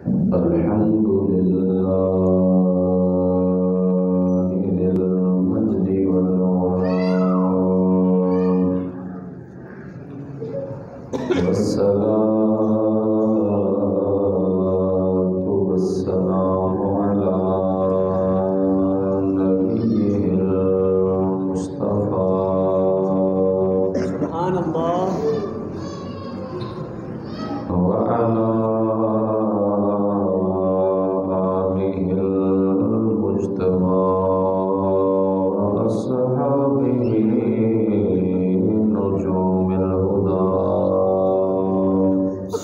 الحمد لله ذي المجد والإكرام والصلاة والسلام على نبيه المصطفى سبحان اللہ وعلى آله المجتبى وأصحابه نجوم الهدى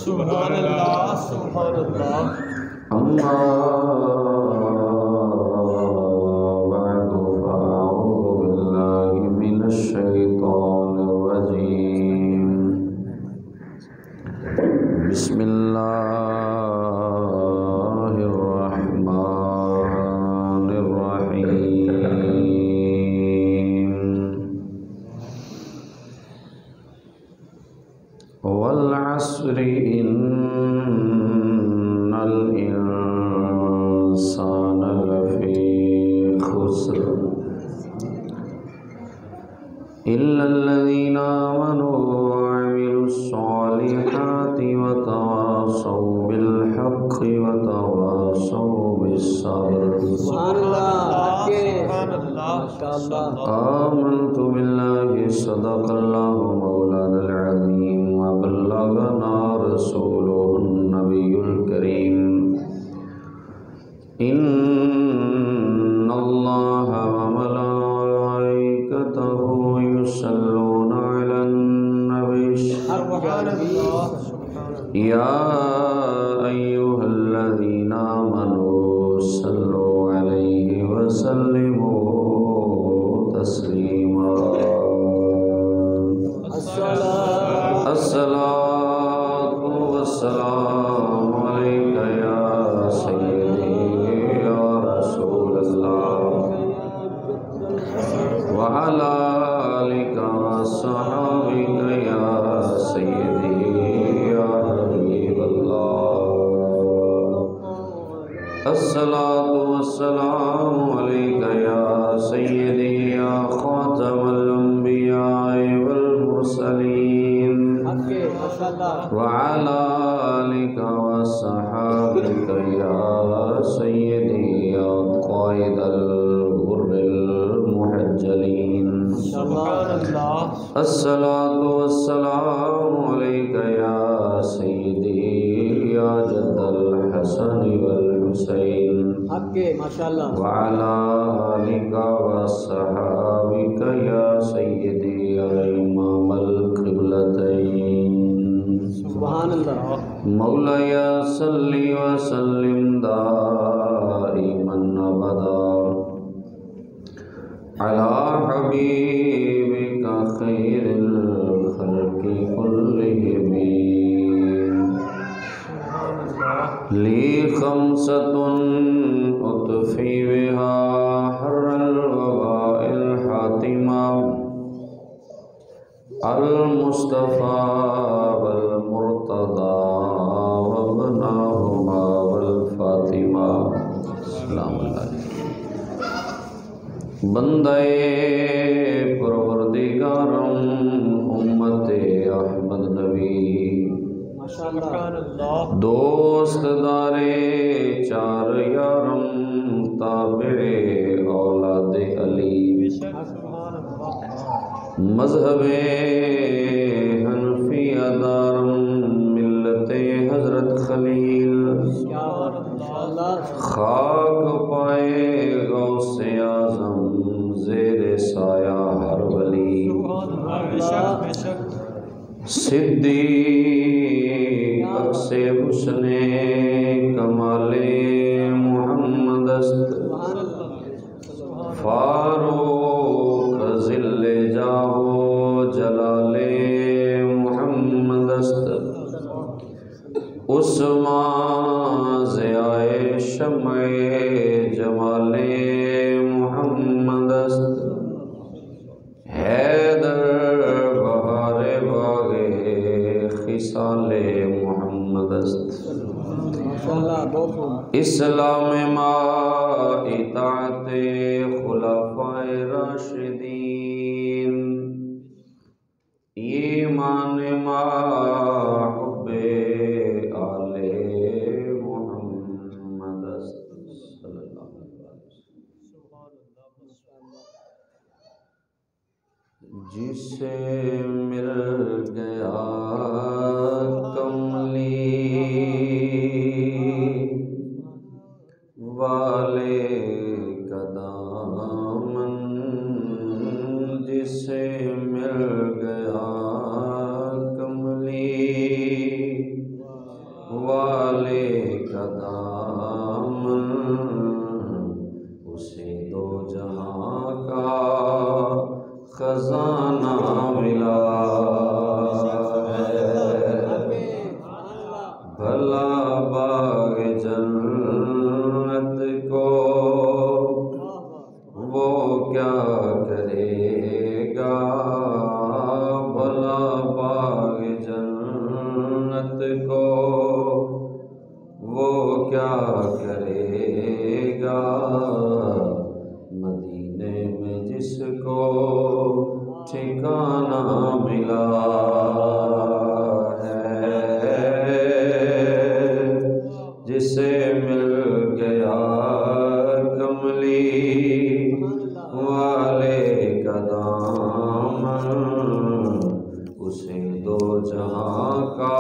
سبحان اللہ سبحان اللہ أما بعد فأعوذ بالله من الشيطان الرجيم بسم الله الرحمن الرحيم والعصر إن الإنسان لفي خسر إلا الذين آمنوا وعملوا الصالحات وتواصوا بالحق وتواصوا بالصبر سبحان اللہ سبحان اللہ ماشاءاللہ آمنت بالله صدق الله مولانا العظيم وبلغنا رسوله النبي الكريم إن الله وملائكته يصلون على النبي سبحان اللہ سبحان اللہ يا أيها الذين آمنوا صلوا عليه وسلموا تسليما الصلاة والسلام عليك يا سيدي يا رسول الله وعلى آلك وصحبك يا سيدي يا حبيب الله الصلاة والسلام عليك يا سيدي يا خاتم الأنبياء والمرسلين وعلى آلك وصحبك يا سيدي يا قائد الغر المحجلين سبحان اللہ الصلاة والسلام عليك يا سيدي يا جد الحسن والحسين ماشاءاللہ وعلى آلك وصحابك يا سيدي يا إمام القبلتين سبحان اللہ مولاي صل وسلم دائما أبدا على حبيبك خير الخلق كلهم لي خمسة أطفي بها حر الوباء الحاتمة المصطفى والمرتضى وابناهما والفاطمة سلام اللہ بندے پروردگارم امت احمد نبی سبحان اللہ دوست دارے چار یارم تابع اولاد علی سبحان اللہ مذہب حنفیہ دارم ملت حضرت خلیل خاک پائے غوث اعظم زیر سایہ ہر ولی صدیق اکس حسن کمال محمد است فاروق ذل جاہو جلال محمد است عثمان ضیاء شمع جمال محمد است حیدر بہار باغ خصال محمد است ماشاءاللہ بہت خوب اسلام ما اطاعت خلفائے راشدین ایمان ما حب آل محمد صلی اللہ علیہ وسلم جسے مل گیا کملی والے کا دامن جسے مل گیا کملی والے کا دامن اسے دو جہاں کا خزانہ ملا ہے بھلا باغ جنت کو وہ کیا کرے گا بھلا باغ جنت کو وہ کیا کرے گا مدینے میں جس کو ٹھکانہ ملا ہے جسے مل گیا کملی والے کا دامن اسے دو جہاں کا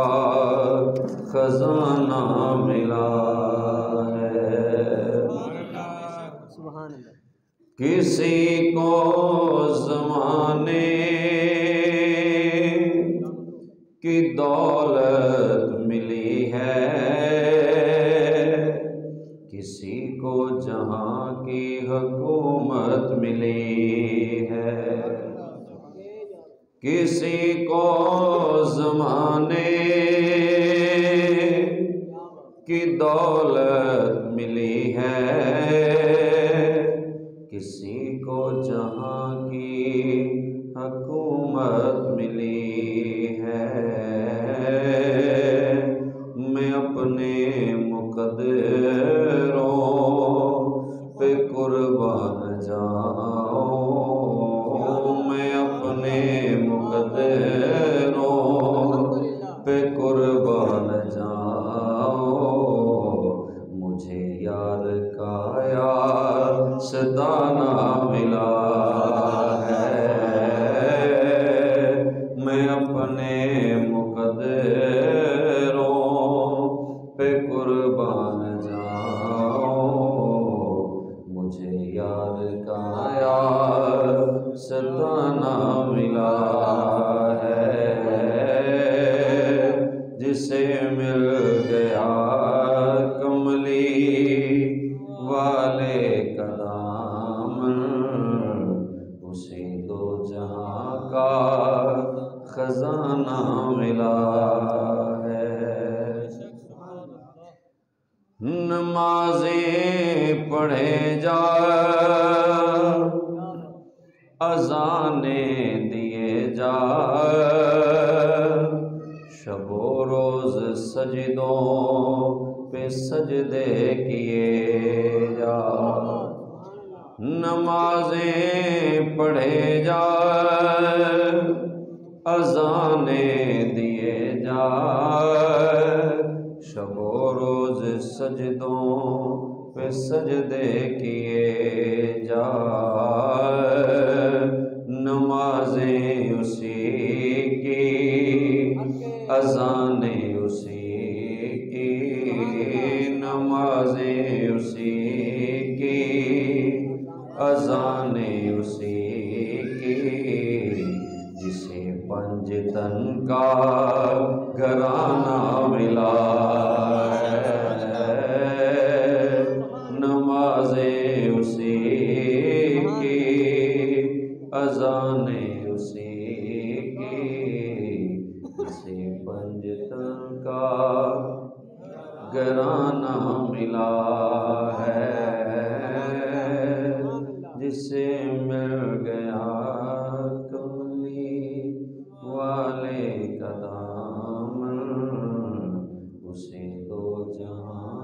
خزانہ ملا ہے سبحان اللہ کسی کو زمانے کی دولت ملی ہے کسی کو جہاں کی حکومت ملی ہے کسی کو زمانے کی دولت ملی ہے کسی کو جہاں کی حکومت ملی ہے میں اپنے مقدروں پہ قربان جاؤں میں اپنے مقدروں پہ قربان جاؤں مجھے یار کا یار ستانہ ملا ہے میں اپنے مقدروں پہ قربان جاؤں مجھے یار کا یار ستانہ ملا ہے جسے مل گیا کملی والے کا دامن اسے دو جہاں کا خزانہ ملا ہے نمازیں پڑھے جا اذانیں دیے جا شب و روز سجدوں پہ سجدے کیے جا نمازیں پڑھے جا اذانیں دیے جا شب و روز سجدوں پہ سجدے کیے جا نمازیں اسی کی اذانیں اسی کی نمازیں اسی کی اذانیں اسی کی جسے پنج تن کا گھرانہ ملا ہے نمازیں اسی کی اذانیں اسی کی جسے پنج تن کا گھرانہ ملا ہے جسے مل گیا کملی والے کا دامن اسے دو جہاں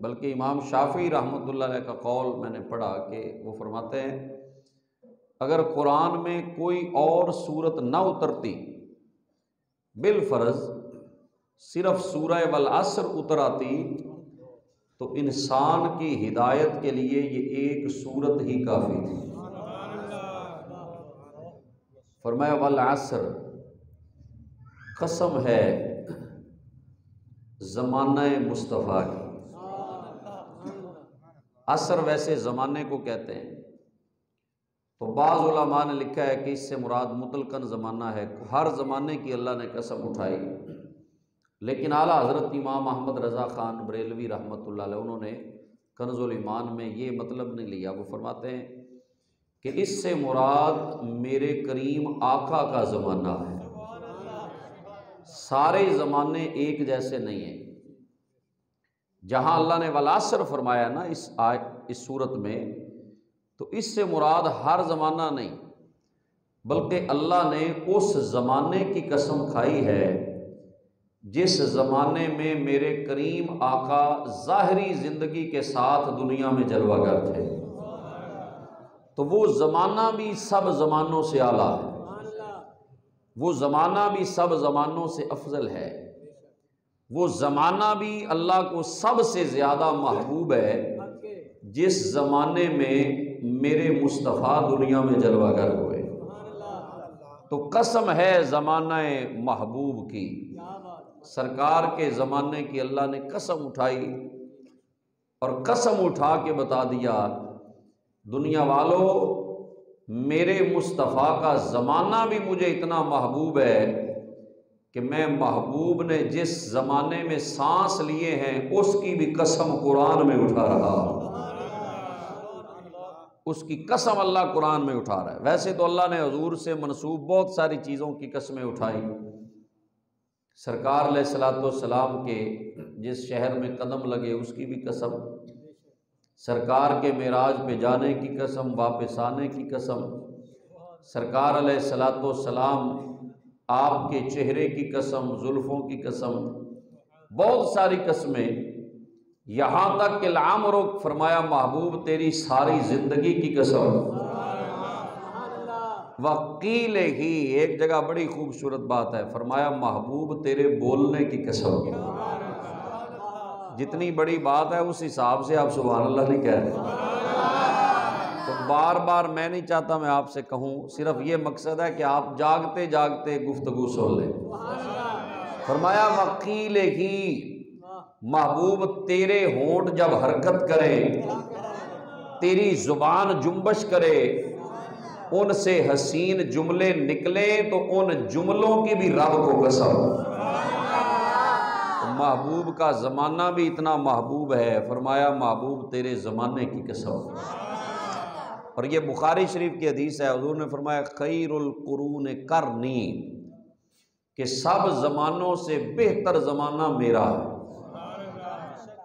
بلکہ امام شافعی رحمۃ اللہ علیہ کا قول میں نے پڑھا کہ وہ فرماتے ہیں اگر قرآن میں کوئی اور صورت نہ اترتی، بالفرض صرف سورہ والعصر اتر آتی، تو انسان کی ہدایت کے لیے یہ ایک صورت ہی کافی تھی۔ فرمایا والعصر، قسم ہے زمانہ مصطفیٰ کی۔ عصر ویسے زمانے کو کہتے ہیں، تو بعض علماء نے لکھا ہے کہ اس سے مراد مطلقاً زمانہ ہے، ہر زمانے کی اللہ نے قسم اٹھائی، لیکن اعلیٰ حضرت امام احمد رضا خان بریلوی رحمۃ اللہ علیہ انہوں نے کنز الایمان میں یہ مطلب نہیں لیا۔ وہ فرماتے ہیں کہ اس سے مراد میرے کریم آقا کا زمانہ ہے، سارے زمانے ایک جیسے نہیں ہیں۔ جہاں اللہ نے والعصر فرمایا نا اس صورت میں، تو اس سے مراد ہر زمانہ نہیں، بلکہ اللہ نے اس زمانے کی قسم کھائی ہے جس زمانے میں میرے کریم آقا ظاہری زندگی کے ساتھ دنیا میں جلوہ گر تھے، تو وہ زمانہ بھی سب زمانوں سے اعلیٰ ہے، وہ زمانہ بھی سب زمانوں سے افضل ہے، وہ زمانہ بھی اللہ کو سب سے زیادہ محبوب ہے جس زمانے میں میرے مصطفیٰ دنیا میں جلوہ گر ہوئے۔ تو قسم ہے زمانہ محبوب کی، سرکار کے زمانے کی اللہ نے قسم اٹھائی اور قسم اٹھا کے بتا دیا دنیا والوں، میرے مصطفیٰ کا زمانہ بھی مجھے اتنا محبوب ہے کہ میں محبوب نے جس زمانے میں سانس لیے ہیں اس کی بھی قسم قرآن میں اٹھا رہا ہوں، اس کی قسم اللہ قرآن میں اٹھا رہا ہے۔ ویسے تو اللہ نے حضور سے منسوب بہت ساری چیزوں کی قسمیں اٹھائی، سرکار علیہ الصلوۃ والسلام کے جس شہر میں قدم لگے اس کی بھی قسم، سرکار کے معراج پہ جانے کی قسم، واپس آنے کی قسم، سرکار علیہ الصلوۃ والسلام آپ کے چہرے کی قسم، زلفوں کی قسم، بہت ساری قسمیں، یہاں تک کہ العمر فرمایا محبوب تیری ساری زندگی کی قسم۔ وقیل ہی ایک جگہ بڑی خوبصورت بات ہے، فرمایا محبوب تیرے بولنے کی قسم۔ جتنی بڑی بات ہے اس حساب سے آپ سبحان اللہ نہیں کہہ رہے، تو بار بار میں نہیں چاہتا میں آپ سے کہوں، صرف یہ مقصد ہے کہ آپ جاگتے جاگتے گفتگو سن لیں۔ فرمایا وقیل ہی، محبوب تیرے ہونٹ جب حرکت کریں، تیری زبان جنبش کرے، ان سے حسین جملے نکلیں تو ان جملوں کی بھی رب کو قسم۔ محبوب کا زمانہ بھی اتنا محبوب ہے، فرمایا محبوب تیرے زمانے کی قسم۔ اور یہ بخاری شریف کی حدیث ہے، حضور نے فرمایا خیر القرون قرنی، کہ سب زمانوں سے بہتر زمانہ میرا ہے۔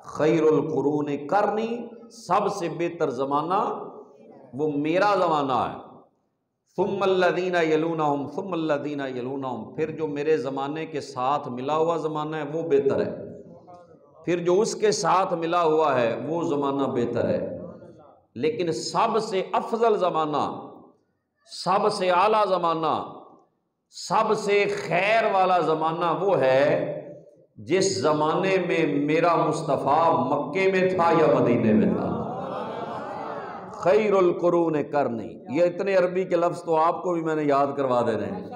خیر القرون قرنی، سب سے بہتر زمانہ وہ میرا زمانہ ہے۔ ثم الذین یلونہم ثم الذین یلونہم، پھر جو میرے زمانے کے ساتھ ملا ہوا زمانہ ہے وہ بہتر ہے، پھر جو اس کے ساتھ ملا ہوا ہے وہ زمانہ بہتر ہے، لیکن سب سے افضل زمانہ، سب سے اعلیٰ زمانہ، سب سے خیر والا زمانہ وہ ہے جس زمانے میں میرا مصطفیٰ مکے میں تھا یا مدینے میں تھا۔ خیر القرون قرنی، یہ اتنے عربی کے لفظ تو آپ کو بھی میں نے یاد کروا دے رہے ہیں،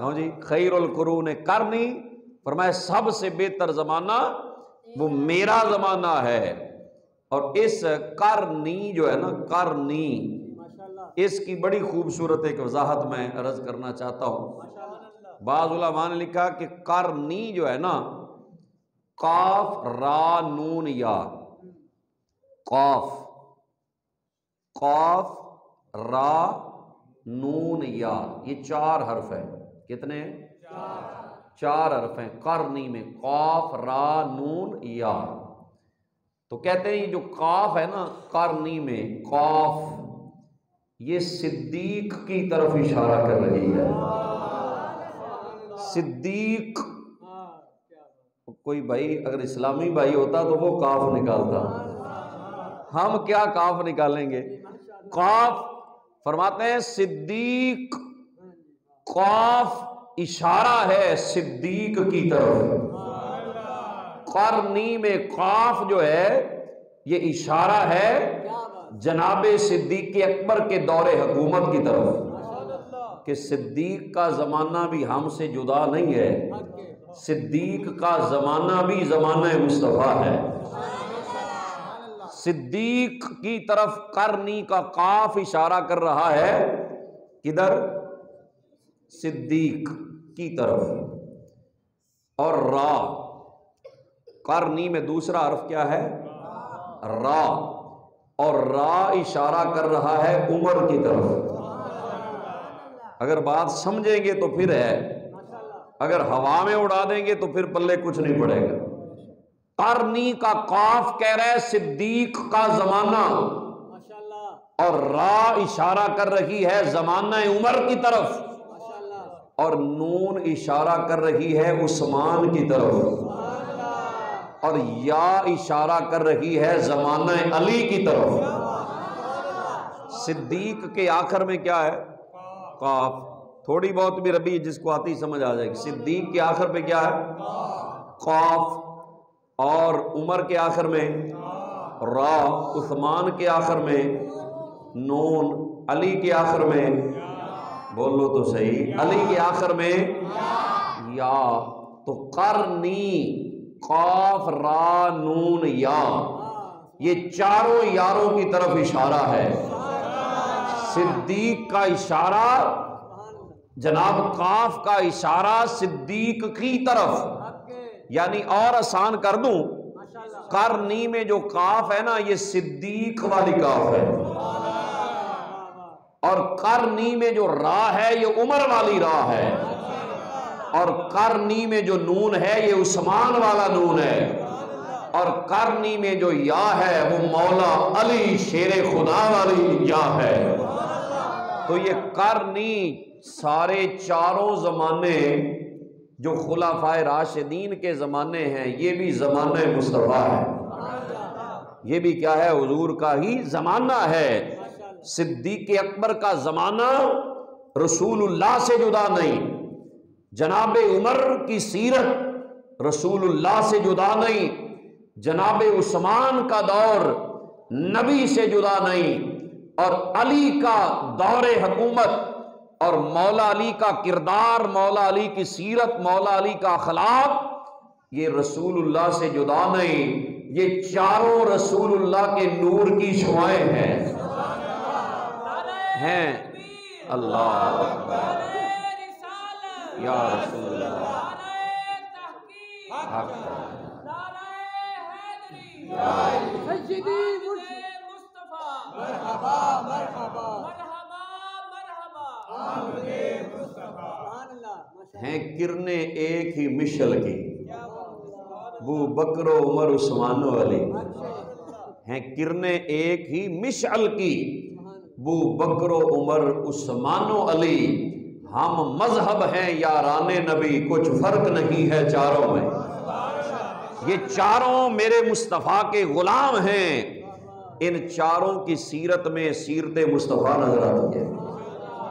ہاں جی، خیر القرون قرنی، فرمایا سب سے بہتر زمانہ وہ میرا زمانہ ہے۔ اور اس قرنی جو ہے نا، قرنی، اس کی بڑی خوبصورت ایک وضاحت میں عرض کرنا چاہتا ہوں۔ بعض علماء نے لکھا کہ قرنی جو ہے نا، قاف را نون یا، قاف قاف را نون یا، یہ 4 حرف ہیں، کتنے ہیں؟ 4 حرف ہیں قرنی میں، قاف را نون یا۔ تو کہتے ہیں جو قاف ہے نا قرنی میں، قاف یہ صدیق کی طرف اشارہ کر رہی ہے، صدیق کوئی بھائی اگر اسلامی بھائی ہوتا تو وہ کاف نکالتا، ہم کیا کاف نکالیں گے؟ کاف فرماتے ہیں صدیق، کاف اشارہ ہے صدیق کی طرف، قرنی میں کاف جو ہے یہ اشارہ ہے جناب صدیق اکبر کے دور حکومت کی طرف، کہ صدیق کا زمانہ بھی ہم سے جدا نہیں ہے، صدیق کا زمانہ بھی زمانہ مصطفیٰ ہے۔ صدیق کی طرف قرنی کا قاف اشارہ کر رہا ہے، کدھر؟ صدیق کی طرف۔ اور را، قرنی میں دوسرا حرف کیا ہے؟ را، اور را اشارہ کر رہا ہے عمر کی طرف۔ اگر بات سمجھیں گے تو پھر ہے، اگر ہوا میں اڑا دیں گے تو پھر پلے کچھ نہیں پڑے گا۔ قرنی کا قاف کہہ رہا ہے صدیق کا زمانہ، اور را اشارہ کر رہی ہے زمانہ عمر کی طرف، اور نون اشارہ کر رہی ہے عثمان کی طرف، اور یا اشارہ کر رہی ہے زمانہ علی کی طرف۔ صدیق کے آخر میں کیا ہے؟ قاف۔ تھوڑی بہت بھی ربی جس کو آتی سمجھ آ جائے گی۔ صدیق کے آخر پہ کیا ہے؟ قاف، اور عمر کے آخر میں را، عثمان کے آخر میں نون، علی کے آخر میں، بولو تو صحیح، علی کے آخر میں یا۔ تو قرنی، قاف، را، نون، یا، یہ چاروں یاروں کی طرف اشارہ ہے۔ صدیق کا اشارہ، جناب قاف کا اشارہ صدیق کی طرف، یعنی اور آسان کر دوں، قرنی میں جو قاف ہے نا یہ صدیق والی قاف ہے، اور قرنی میں جو را ہے یہ عمر والی را ہے، اور قرنی میں جو نون ہے یہ عثمان والا نون ہے، اور قرنی میں جو یا ہے وہ مولا علی شیر خدا والی یا ہے۔ تو یہ قرنی سارے چاروں زمانے جو خلفائے راشدین کے زمانے ہیں یہ بھی زمانہ مصطفیٰ ہے، یہ بھی کیا ہے؟ حضور کا ہی زمانہ ہے۔ صدیق اکبر کا زمانہ رسول اللہ سے جدا نہیں، جناب عمر کی سیرت رسول اللہ سے جدا نہیں، جناب عثمان کا دور نبی سے جدا نہیں، اور علی کا دور حکومت اور مولا علی کا کردار، مولا علی کی سیرت، مولا علی کا اخلاق یہ رسول اللہ سے جدا نہیں، یہ چاروں رسول اللہ کے نور کی شعائیں ہیں۔ اللہ اکبر، یا رسول اللہ، حق سیدی مصطفیٰ، مرحبا مرحبا ہیں کرنے ایک ہی مشل کی، بو بکر و عمر عثمان و علی، ہیں کرنے ایک ہی مشعل کی، بو بکر و عمر عثمان و علی، ہم مذہب ہیں یاران نبی، کچھ فرق نہیں ہے چاروں میں، یہ چاروں میرے مصطفیٰ کے غلام ہیں۔ ان چاروں کی سیرت میں سیرت مصطفیٰ نظر آتی ہے،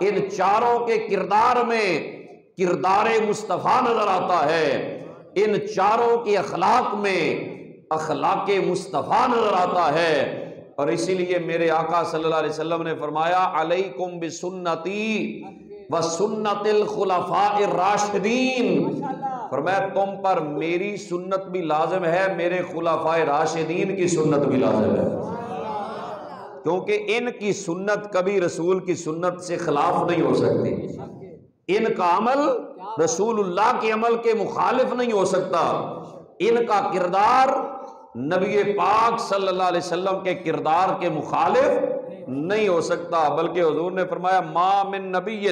ان چاروں کے کردار میں کردار مصطفیٰ نظر آتا ہے، ان چاروں کے اخلاق میں اخلاق مصطفیٰ نظر آتا ہے۔ اور اسی لیے میرے آقا صلی اللہ علیہ وسلم نے فرمایا علیکم بسنتی وسنت الخلفاء الراشدین، فرمایا تم پر میری سنت بھی لازم ہے، میرے خلفاء راشدین کی سنت بھی لازم ہے، کیونکہ ان کی سنت کبھی رسول کی سنت سے خلاف نہیں ہو سکتی، ان کا عمل رسول اللہ کے عمل کے مخالف نہیں ہو سکتا، ان کا کردار نبی پاک صلی اللہ علیہ وسلم کے کردار کے مخالف نہیں ہو سکتا، بلکہ حضور نے فرمایا ما من نبی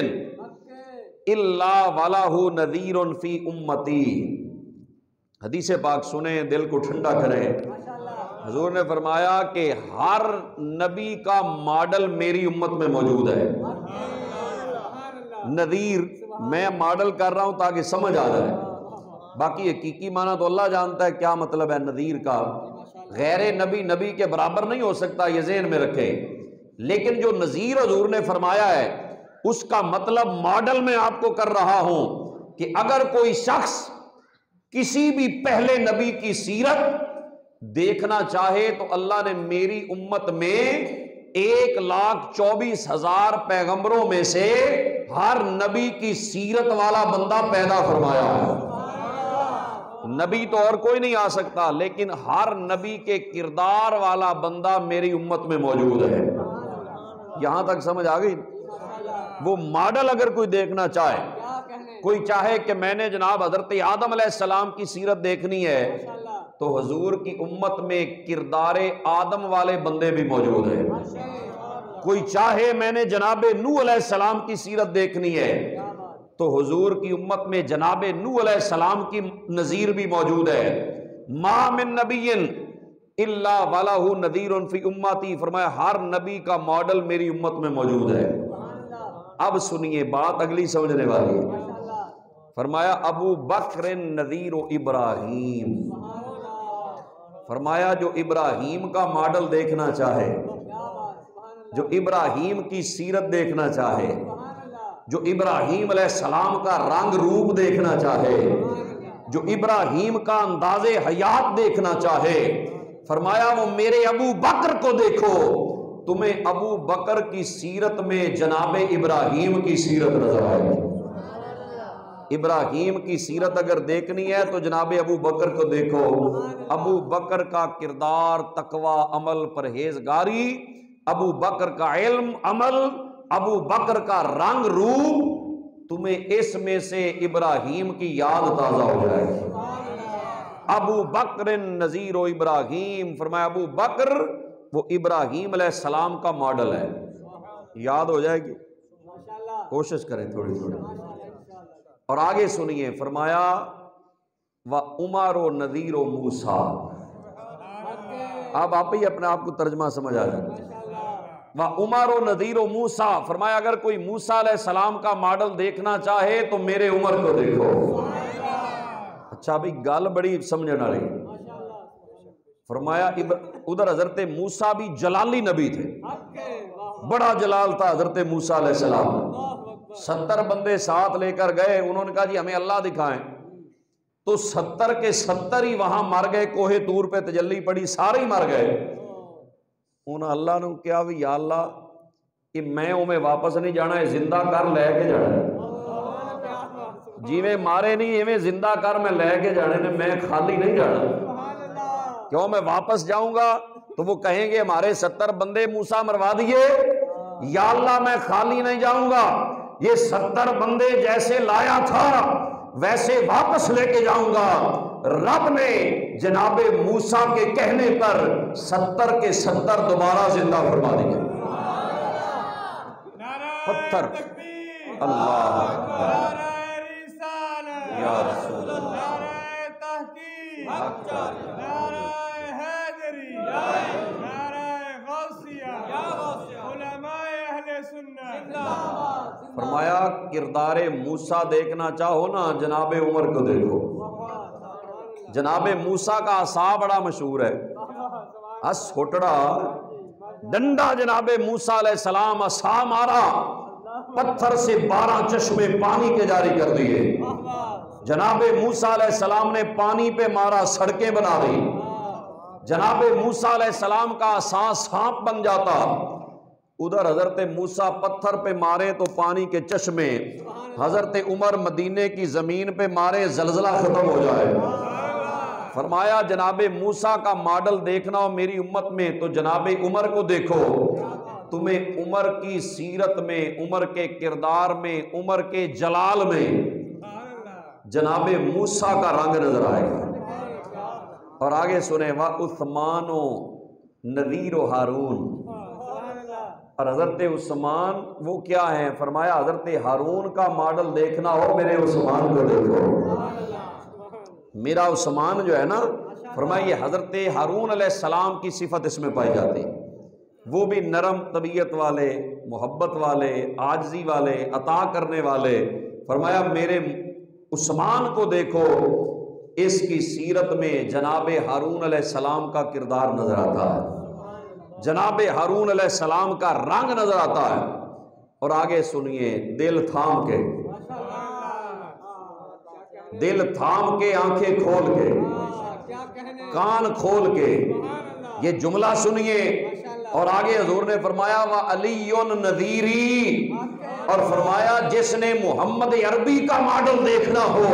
الا ولہ نذیر فی امتی۔ حدیث پاک سنیں، دل کو ٹھنڈا کریں۔ حضور نے فرمایا کہ ہر نبی کا ماڈل میری امت میں موجود ہے۔ نذیر میں ماڈل کر رہا ہوں تاکہ سمجھ آ جائے، باقی حقیقی معنی تو اللہ جانتا ہے کیا مطلب ہے نذیر کا، غیر نبی نبی کے برابر نہیں ہو سکتا، یہ ذہن میں رکھے، لیکن جو نذیر حضور نے فرمایا ہے اس کا مطلب ماڈل میں آپ کو کر رہا ہوں کہ اگر کوئی شخص کسی بھی پہلے نبی کی سیرت دیکھنا چاہے تو اللہ نے میری امت میں 1,24,000 پیغمبروں میں سے ہر نبی کی سیرت والا بندہ پیدا فرمایا ہے۔ نبی تو اور کوئی نہیں آ سکتا، لیکن ہر نبی کے کردار والا بندہ میری امت میں موجود ہے۔ یہاں تک سمجھ آ گئی؟ وہ ماڈل اگر کوئی دیکھنا چاہے، کوئی چاہے کہ میں نے جناب حضرت آدم علیہ السلام کی سیرت دیکھنی ہے تو حضور کی امت میں کردار آدم والے بندے بھی موجود ہیں۔ کوئی چاہے میں نے جناب نوح علیہ السلام کی سیرت دیکھنی ہے تو حضور کی امت میں جناب نوح علیہ السلام کی نذیر بھی موجود ہے۔ ما من نبی الا ولہ نذیر فی امتی، فرمایا ہر نبی کا ماڈل میری امت میں موجود ہے۔ اب سنیے بات اگلی سمجھنے والی ہے۔ فرمایا ابو بکر نذیر ابراہیم، فرمایا جو ابراہیم کا ماڈل دیکھنا چاہے، جو ابراہیم کی سیرت دیکھنا چاہے، جو ابراہیم علیہ السلام کا رنگ روپ دیکھنا چاہے، جو ابراہیم کا انداز حیات دیکھنا چاہے، فرمایا وہ میرے ابو بکر کو دیکھو، تمہیں ابو بکر کی سیرت میں جناب ابراہیم کی سیرت نظر آئے گی۔ ابراہیم کی سیرت اگر دیکھنی ہے تو جناب ابو بکر کو دیکھو۔ ابو بکر کا کردار، تقوی، عمل، پرہیزگاری، ابو بکر کا علم، عمل، ابو بکر کا رنگ روپ، تمہیں اس میں سے ابراہیم کی یاد تازہ ہو جائے گی۔ ابو بکر نذیر و ابراہیم، فرمایا ابو بکر وہ ابراہیم علیہ السلام کا ماڈل ہے۔ یاد ہو جائے گی، کوشش کریں تھوڑی تھوڑی۔ اور آگے سنیے، فرمایا وعمر و نذیر و موسیٰ، اب آپ ہی اپنے آپ کو ترجمہ سمجھ آ جائے۔ وعمر و نذیر و موسیٰ، فرمایا اگر کوئی موسیٰ علیہ السلام کا ماڈل دیکھنا چاہے تو میرے عمر کو دیکھو۔ اچھا ابھی گل بڑی سمجھنے والی، فرمایا ادھر حضرت موسیٰ بھی جلالی نبی تھے، بڑا جلال تھا حضرت موسیٰ علیہ السلام۔ 70 بندے ساتھ لے کر گئے، انہوں نے کہا جی ہمیں اللہ دکھائیں، تو 70 کے 70 ہی وہاں مر گئے، کوہ طور پہ تجلی پڑی، سارے ہی مر گئے۔ انہوں نے اللہ نے کیا بھی یا اللہ کہ میں میں واپس نہیں جانا ہے، زندہ کر لے کے جانا ہے، جی میں مارے نہیں ایویں زندہ کر میں لے کے جانے نے، میں خالی نہیں جانا۔ کیوں میں واپس جاؤں گا تو وہ کہیں گے ہمارے 70 بندے موسیٰ مروا دیے، یا اللہ میں خالی نہیں جاؤں گا، یہ 70 بندے جیسے لایا تھا ویسے واپس لے کے جاؤں گا۔ رب نے جناب موسیٰ کے کہنے پر 70 کے 70 دوبارہ زندہ فرما دیے۔ پتھر، اللہ اکبر، یا رسول اللہ، فرمایا کردار موسیٰ دیکھنا چاہو نا جناب عمر کو دیکھو۔ جناب موسیٰ کا عصا بڑا مشہور ہے، سوٹڑا ڈنڈا، جناب موسیٰ علیہ السلام عصا مارا، پتھر سے 12 چشمے پانی کے جاری کر دیے۔ جناب موسیٰ علیہ السلام نے پانی پہ مارا، سڑکیں بنا دی۔ جناب موسیٰ علیہ السلام کا عصا سانپ بن جاتا۔ ادھر حضرت موسیٰ پتھر پہ مارے تو پانی کے چشمے، حضرت عمر مدینے کی زمین پہ مارے زلزلہ ختم ہو جائے۔ فرمایا جناب موسیٰ کا ماڈل دیکھنا ہو میری امت میں تو جناب عمر کو دیکھو، تمہیں عمر کی سیرت میں، عمر کے کردار میں، عمر کے جلال میں جناب موسیٰ کا رنگ نظر آئے گا۔ اور آگے سنیں وعثمان و نذیر و ہارون، اور حضرت عثمان وہ کیا ہیں؟ فرمایا حضرت ہارون کا ماڈل دیکھنا ہو میرے عثمان کو دیکھو۔ میرا عثمان جو ہے نا، فرمایا یہ حضرت ہارون علیہ السلام کی صفت اس میں پائی جاتی، وہ بھی نرم طبیعت والے، محبت والے، عاجزی والے، عطا کرنے والے۔ فرمایا میرے عثمان کو دیکھو اس کی سیرت میں جناب ہارون علیہ السلام کا کردار نظر آتا ہے، جناب ہارون علیہ السلام کا رنگ نظر آتا ہے۔ اور آگے سنیے، دل تھام کے، دل تھام کے، آنکھیں کھول کے، کان کھول کے یہ جملہ سنیے۔ اور آگے حضور نے فرمایا وَعَلِيٌّ نَذِيرِي، اور فرمایا جس نے محمد عربی کا ماڈل دیکھنا ہو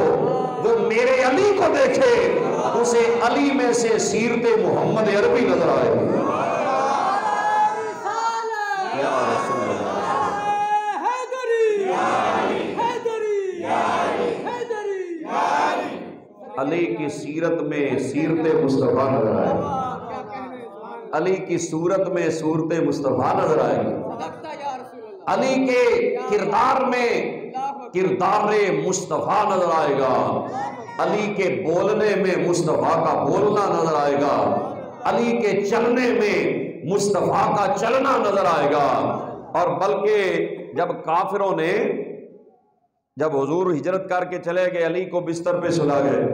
وہ میرے علی کو دیکھے، اسے علی میں سے سیرت محمد عربی نظر آئے گی۔ یا رسول اللہ، علی کی سیرت میں سیرت مصطفیٰ نظر آئے گی، علی کی صورت میں صورت مصطفیٰ نظر آئے گی، علی کے کردار میں کردار مصطفیٰ نظر آئے گا، علی کے بولنے میں مصطفیٰ کا بولنا نظر آئے گا، علی کے چلنے میں مصطفیٰ کا چلنا نظر آئے گا۔ اور بلکہ جب کافروں نے، جب حضور ہجرت کر کے چلے گئے، علی کو بستر پہ سلا گئے،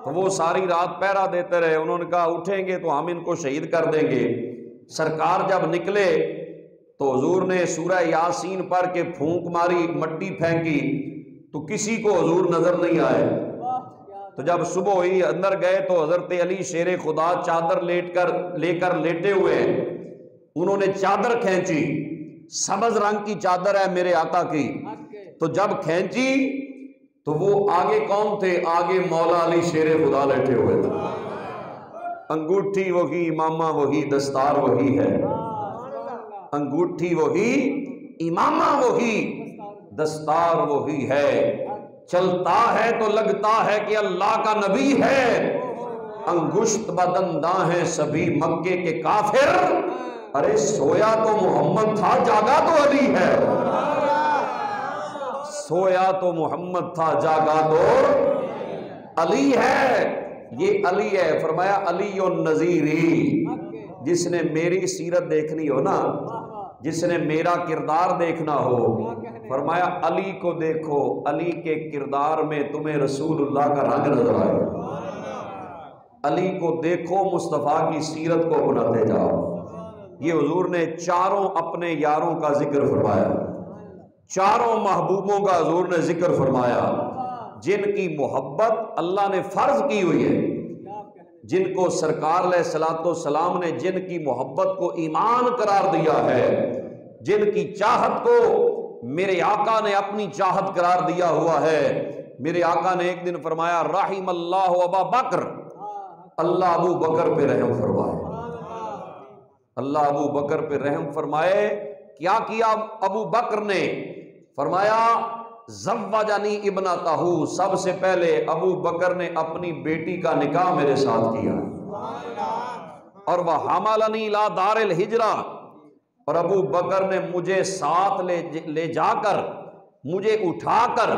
تو وہ ساری رات پہرا دیتے رہے۔ انہوں نے کہا اٹھیں گے تو ہم ان کو شہید کر دیں گے۔ سرکار جب نکلے تو حضور نے سورہ یاسین پڑھ کے پھونک ماری، مٹی پھینکی تو کسی کو حضور نظر نہیں آئے۔ تو جب صبح ہوئی اندر گئے تو حضرت علی شیر خدا چادر لے کر لیٹے ہوئے ہیں۔ انہوں نے چادر کھینچی، سبز رنگ کی چادر ہے میرے آقا کی، تو جب کھینچی تو وہ آگے کون تھے؟ آگے مولا علی شیر خدا لیٹے ہوئے تھے۔ انگوٹھی وہی، امامہ وہی، دستار وہی ہے، انگوٹھی وہی، امامہ وہی، دستار وہی ہے، چلتا ہے تو لگتا ہے کہ اللہ کا نبی ہے، انگشت بدنداں ہیں سبھی مکے کے کافر، ارے سویا تو محمد تھا جاگا تو علی ہے، سویا تو محمد تھا جاگا تو علی ہے۔ یہ علی ہے، فرمایا علی النذیری، جس نے میری سیرت دیکھنی ہو نا، جس نے میرا کردار دیکھنا ہو، فرمایا علی کو دیکھو، علی کے کردار میں تمہیں رسول اللہ کا رنگ نظر آئے گا، علی کو دیکھو، مصطفیٰ کی سیرت کو اپناتے جاؤ۔ یہ حضور نے چاروں اپنے یاروں کا ذکر فرمایا، چاروں محبوبوں کا حضور نے ذکر فرمایا، جن کی محبت اللہ نے فرض کی ہوئی ہے، جن کو سرکار علیہ الصلوۃ والسلام نے جن کی محبت کو ایمان قرار دیا ہے، جن کی چاہت کو میرے آقا نے اپنی چاہت قرار دیا ہوا ہے۔ میرے آقا نے ایک دن فرمایا رحم اللہ ابا بکر، اللہ ابو بکر پہ رحم فرمائے، اللہ ابو بکر پہ رحم فرمائے۔ کیا کیا ابو بکر نے؟ فرمایا زوجنی ابنتہ، سب سے پہلے ابو بکر نے اپنی بیٹی کا نکاح میرے ساتھ کیا، اور وہ حملنی الی دار الہجرہ، اور ابو بکر نے مجھے ساتھ لے جا کر، مجھے اٹھا کر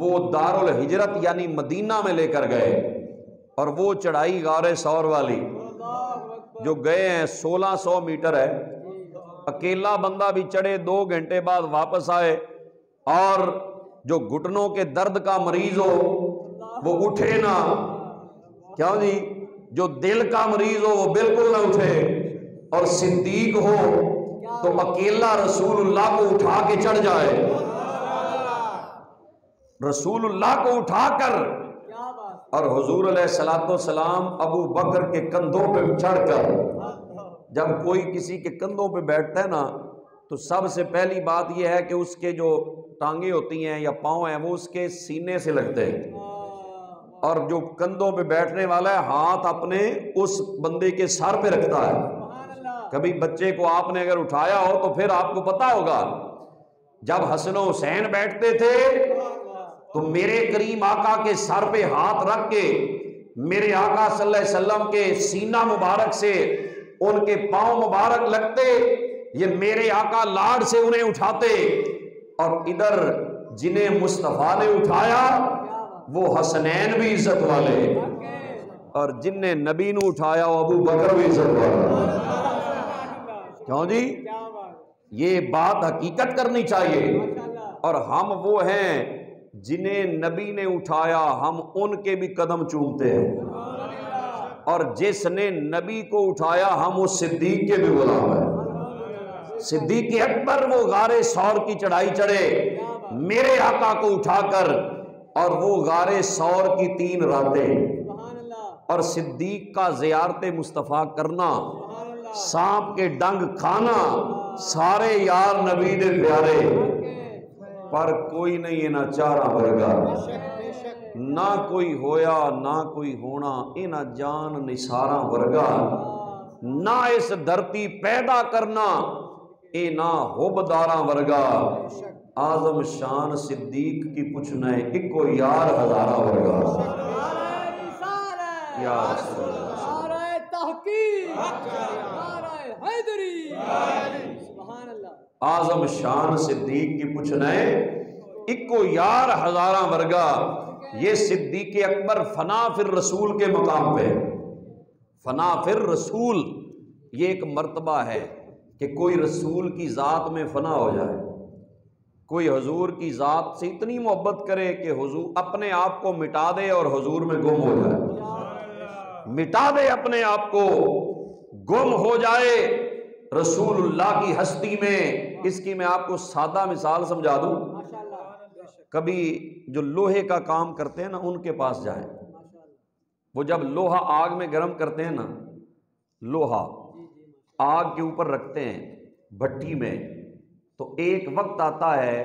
وہ دار الہجرت یعنی مدینہ میں لے کر گئے، اور وہ چڑھائی غار ثور والی جو گئے ہیں 1600 میٹر ہے، اکیلا بندہ بھی چڑھے، 2 گھنٹے بعد واپس آئے، اور جو گھٹنوں کے درد کا مریض ہو وہ اٹھے نہ، کیا جی، جو دل کا مریض ہو وہ بالکل نہ اٹھے، اور صدیق ہو تو اکیلا رسول اللہ کو اٹھا کے چڑھ جائے، رسول اللہ کو اٹھا کر، اور حضور علیہ الصلوۃ والسلام ابو بکر کے کندھوں پہ چڑھ کر، جب کوئی کسی کے کندھوں پہ بیٹھتا ہے نا تو سب سے پہلی بات یہ ہے کہ اس کے جو ٹانگیں ہوتی ہیں یا پاؤں ہیں وہ اس کے سینے سے لگتے ہیں، اور جو کندھوں پہ بیٹھنے والا ہے ہاتھ اپنے اس بندے کے سر پہ رکھتا ہے۔ کبھی بچے کو آپ نے اگر اٹھایا ہو تو پھر آپ کو پتا ہوگا، جب حسن و حسین بیٹھتے تھے تو میرے کریم آقا کے سر پہ ہاتھ رکھ کے میرے آقا صلی اللہ علیہ وسلم کے سینہ مبارک سے ان کے پاؤں مبارک لگتے، یہ میرے آقا لاڈ سے انہیں اٹھاتے، اور ادھر جنہیں مصطفیٰ نے اٹھایا وہ حسنین بھی عزت والے، اور جن نے نبی نے اٹھایا وہ ابو بکر بھی عزت والے۔ کیوں جی؟ یہ بات حقیقت کرنی چاہیے، اور ہم وہ ہیں جنہیں نبی نے اٹھایا ہم ان کے بھی قدم چومتے ہیں، اور جس نے نبی کو اٹھایا ہم اس صدیق کے بھی غلام ہیں۔ صدیق اکبر وہ غار ثور کی چڑھائی چڑھے میرے آقا کو اٹھا کر، اور وہ غار ثور کی 3 راتیں، اور صدیق کا زیارت مصطفیٰ کرنا، سانپ کے ڈنگ کھانا، سارے یار نبی دے پیارے، پر کوئی نہیں نہ چارہ ورگا، نہ کوئی ہویا نہ کوئی ہونا، انہ جان نثاراں ورگا، نہ اس دھرتی پیدا کرنا اے نہ حبداراں ورگا، اعظم شان صدیق کی پوچھنا ہے اکو یار ہزارہ ورگا۔ یا رسول اللہ، نعرہ تحقیق، نعرہ حیدری، سبحان اللہ، اعظم شان صدیق کی پوچھنا ہے اکو یار ہزاراں ورگا۔ یہ صدیق اکبر فنا فی الرسول کے مقام پہ، فنا فی الرسول یہ ایک مرتبہ ہے کہ کوئی رسول کی ذات میں فنا ہو جائے، کوئی حضور کی ذات سے اتنی محبت کرے کہ حضور اپنے آپ کو مٹا دے اور حضور میں گم ہو جائے، مٹا دے اپنے آپ کو، گم ہو جائے رسول اللہ کی ہستی میں۔ اس کی میں آپ کو سادہ مثال سمجھا دوں، کبھی جو لوہے کا کام کرتے ہیں نا ان کے پاس جائیں، وہ جب لوہا آگ میں گرم کرتے ہیں نا، لوہا آگ کے اوپر رکھتے ہیں بھٹی میں، تو ایک وقت آتا ہے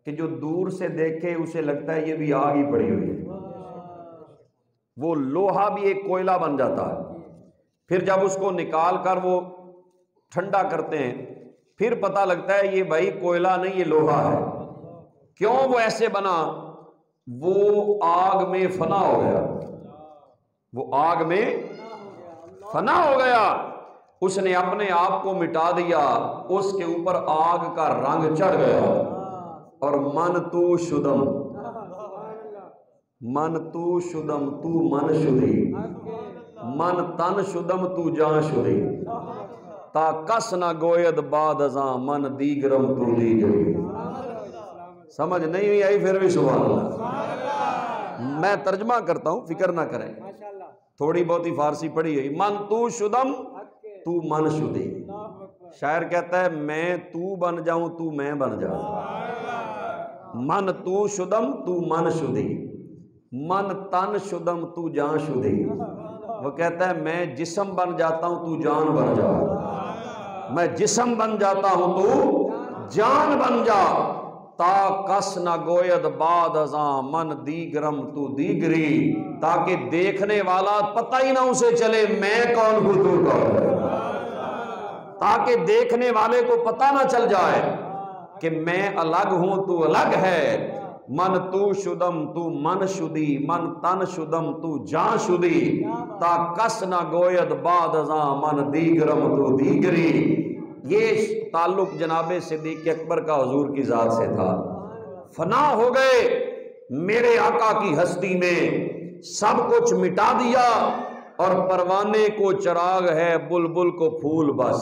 کہ جو دور سے دیکھے اسے لگتا ہے یہ بھی آگ ہی پڑی ہوئی ہے، وہ لوہا بھی ایک کوئلہ بن جاتا ہے۔ پھر جب اس کو نکال کر وہ ٹھنڈا کرتے ہیں پھر پتہ لگتا ہے یہ بھائی کوئلہ نہیں یہ لوہا ہے۔ کیوں وہ ایسے بنا؟ وہ آگ میں فنا ہو گیا، وہ آگ میں فنا ہو گیا، اس نے اپنے آپ کو مٹا دیا، اس کے اوپر آگ کا رنگ چڑھ گیا، اور من تو شدم، من تو شدم تو من شدی، من تن شدم تو جان شدی، تا کس نہ گوید بعد ازاں من دیگرم تو دیگری۔ سمجھ نہیں آئی پھر بھی سبحان اللہ، میں ترجمہ کرتا ہوں فکر نہ کریں، تھوڑی بہت ہی فارسی پڑھی ہے۔ من تو شدم تو من شدی، شاعر کہتا ہے میں تو بن جاؤں تو میں بن جاؤں، من تو شدم تو من شدی، من تن شدم تو جان شدی، وہ کہتا ہے میں جسم بن جاتا ہوں تو جان بن جا، میں جسم بن جاتا ہوں تو جان بن جا، تا کس نہ گوید بعد ازاں من دیگرم تو دیگری، تاکہ دیکھنے والا پتہ ہی نہ اسے چلے میں کون ہوں تو کون ہے، تاکہ دیکھنے والے کو پتہ نہ چل جائے کہ میں الگ ہوں تو الگ ہے۔ من تو شدم تو من شدی، من تن شدم تو جان شدی، تا کس نہ گوید بعد ازاں من دیگرم تو دیگری۔ یہ تعلق جناب صدیق اکبر کا حضور کی ذات سے تھا، فنا ہو گئے میرے آقا کی ہستی میں، سب کچھ مٹا دیا، اور پروانے کو چراغ ہے بلبل کو پھول بس،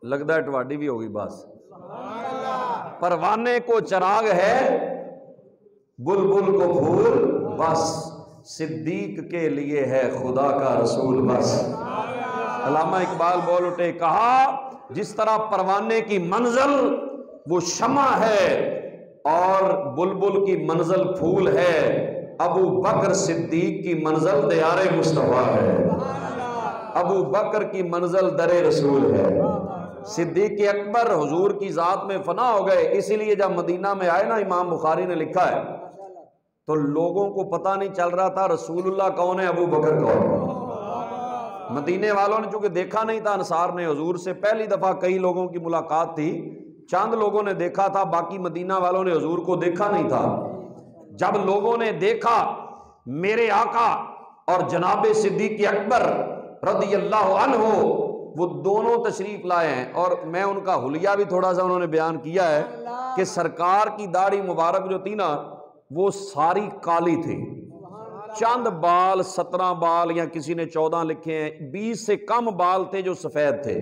لگتا ہے ٹواڈی بھی ہوگی بس، پروانے کو چراغ ہے بلبل کو پھول بس، صدیق کے لیے ہے خدا کا رسول بس۔ علامہ اقبال بول اٹھے، کہا جس طرح پروانے کی منزل وہ شمع ہے اور بلبل کی منزل پھول ہے، ابو بکر صدیق کی منزل دیار مصطفیٰ ہے، ابو بکر کی منزل در رسول ہے۔ صدیق اکبر حضور کی ذات میں فنا ہو گئے، اسی لیے جب مدینہ میں آئے نا، امام بخاری نے لکھا ہے تو لوگوں کو پتہ نہیں چل رہا تھا رسول اللہ کون ہے ابو بکر کون ہے۔ مدینے والوں نے چونکہ دیکھا نہیں تھا، انصار نے حضور سے پہلی دفعہ کئی لوگوں کی ملاقات تھی، چند لوگوں نے دیکھا تھا، باقی مدینہ والوں نے حضور کو دیکھا نہیں تھا۔ جب لوگوں نے دیکھا میرے آقا اور جناب صدیق اکبر رضی اللہ عنہ، وہ دونوں تشریف لائے ہیں، اور میں ان کا حلیہ بھی تھوڑا سا انہوں نے بیان کیا ہے کہ سرکار کی داڑھی مبارک جو تھی نا وہ ساری کالی تھی، چند بال 17 بال یا کسی نے 14 لکھے ہیں، 20 سے کم بال تھے جو سفید تھے،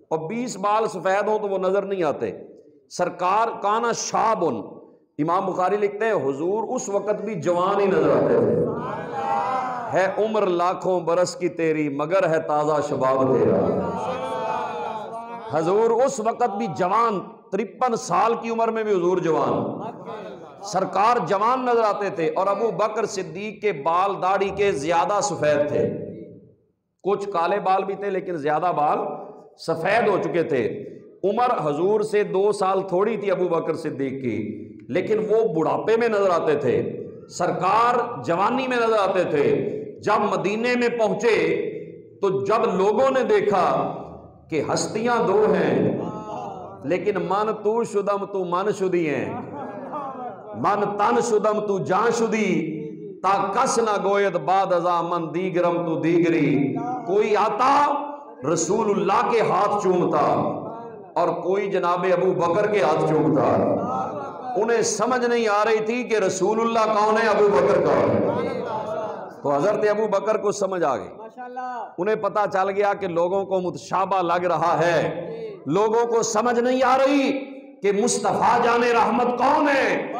اور 20 بال سفید ہوں تو وہ نظر نہیں آتے۔ سرکار کانا شابن، امام بخاری لکھتے ہیں حضور اس وقت بھی جوان ہی نظر آتے تھے، ہے عمر لاکھوں برس کی تیری مگر ہے تازہ شباب تیرا۔ حضور اس وقت بھی جوان، 53 سال کی عمر میں بھی حضور جوان، سرکار جوان نظر آتے تھے۔ اور ابو بکر صدیق کے بال داڑھی کے زیادہ سفید تھے، کچھ کالے بال بھی تھے لیکن زیادہ بال سفید ہو چکے تھے۔ عمر حضور سے 2 سال تھوڑی تھی ابو بکر صدیق کی، لیکن وہ بڑھاپے میں نظر آتے تھے، سرکار جوانی میں نظر آتے تھے۔ جب مدینے میں پہنچے تو جب لوگوں نے دیکھا کہ ہستیاں 2 ہیں لیکن من تو شدم تو من شدی ہیں، من تن شدم تو جان شدی، تا کس نہ گوید بعد ازا من دیگرم تو دیگری۔ کوئی آتا رسول اللہ کے ہاتھ چومتا اور کوئی جناب ابو بکر کے ہاتھ چومتا۔ انہیں سمجھ نہیں آ رہی تھی کہ رسول اللہ کون ہے، ابو بکر کون ہے۔ تو حضرت ابو بکر کو سمجھ آ گئی، انہیں پتا چل گیا کہ لوگوں کو متشابہ لگ رہا ہے، لوگوں کو سمجھ نہیں آ رہی کہ مصطفیٰ جان رحمت کون ہے۔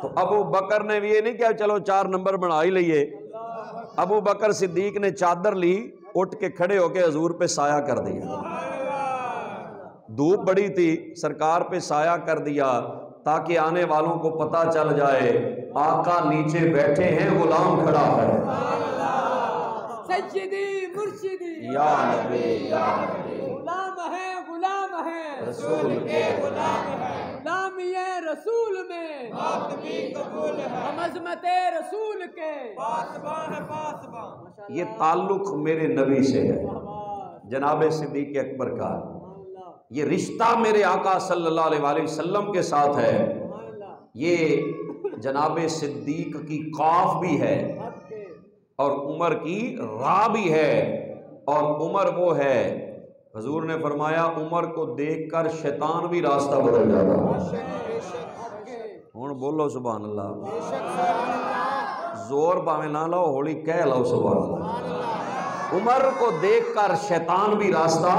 تو ابو بکر نے بھی یہ نہیں کہا چلو 4 نمبر بنا ہی لئیے، ابو بکر صدیق نے چادر لی، اٹھ کے کھڑے ہو کے حضور پہ سایہ کر دیا، دھوپ بڑی تھی، سرکار پہ سایہ کر دیا تاکہ آنے والوں کو پتا چل جائے آقا نیچے بیٹھے ہیں، غلام کھڑا ہے۔ سیدی مرشدی یا نبی یا نبی، غلام ہے غلام ہے رسول کے غلام ہے، غلامی رسول میں ماتمی قبول ہے، ہم عظمت رسول کے پاسبان پاسبان۔ یہ تعلق میرے نبی سے ہے، جناب صدیق اکبر کا، یہ رشتہ میرے آقا صلی اللہ علیہ وآلہ وسلم کے ساتھ ہے۔ یہ جناب صدیق کی قاف بھی ہے اور عمر کی را بھی ہے، اور عمر وہ ہے، حضور نے فرمایا عمر کو دیکھ کر شیطان بھی راستہ بدل جاتا ہے۔ ہوں بولو سبحان اللہ، زور باویں نہ لاؤ، ہولی کہہ لاؤ سبحان اللہ۔ عمر کو دیکھ کر شیطان بھی راستہ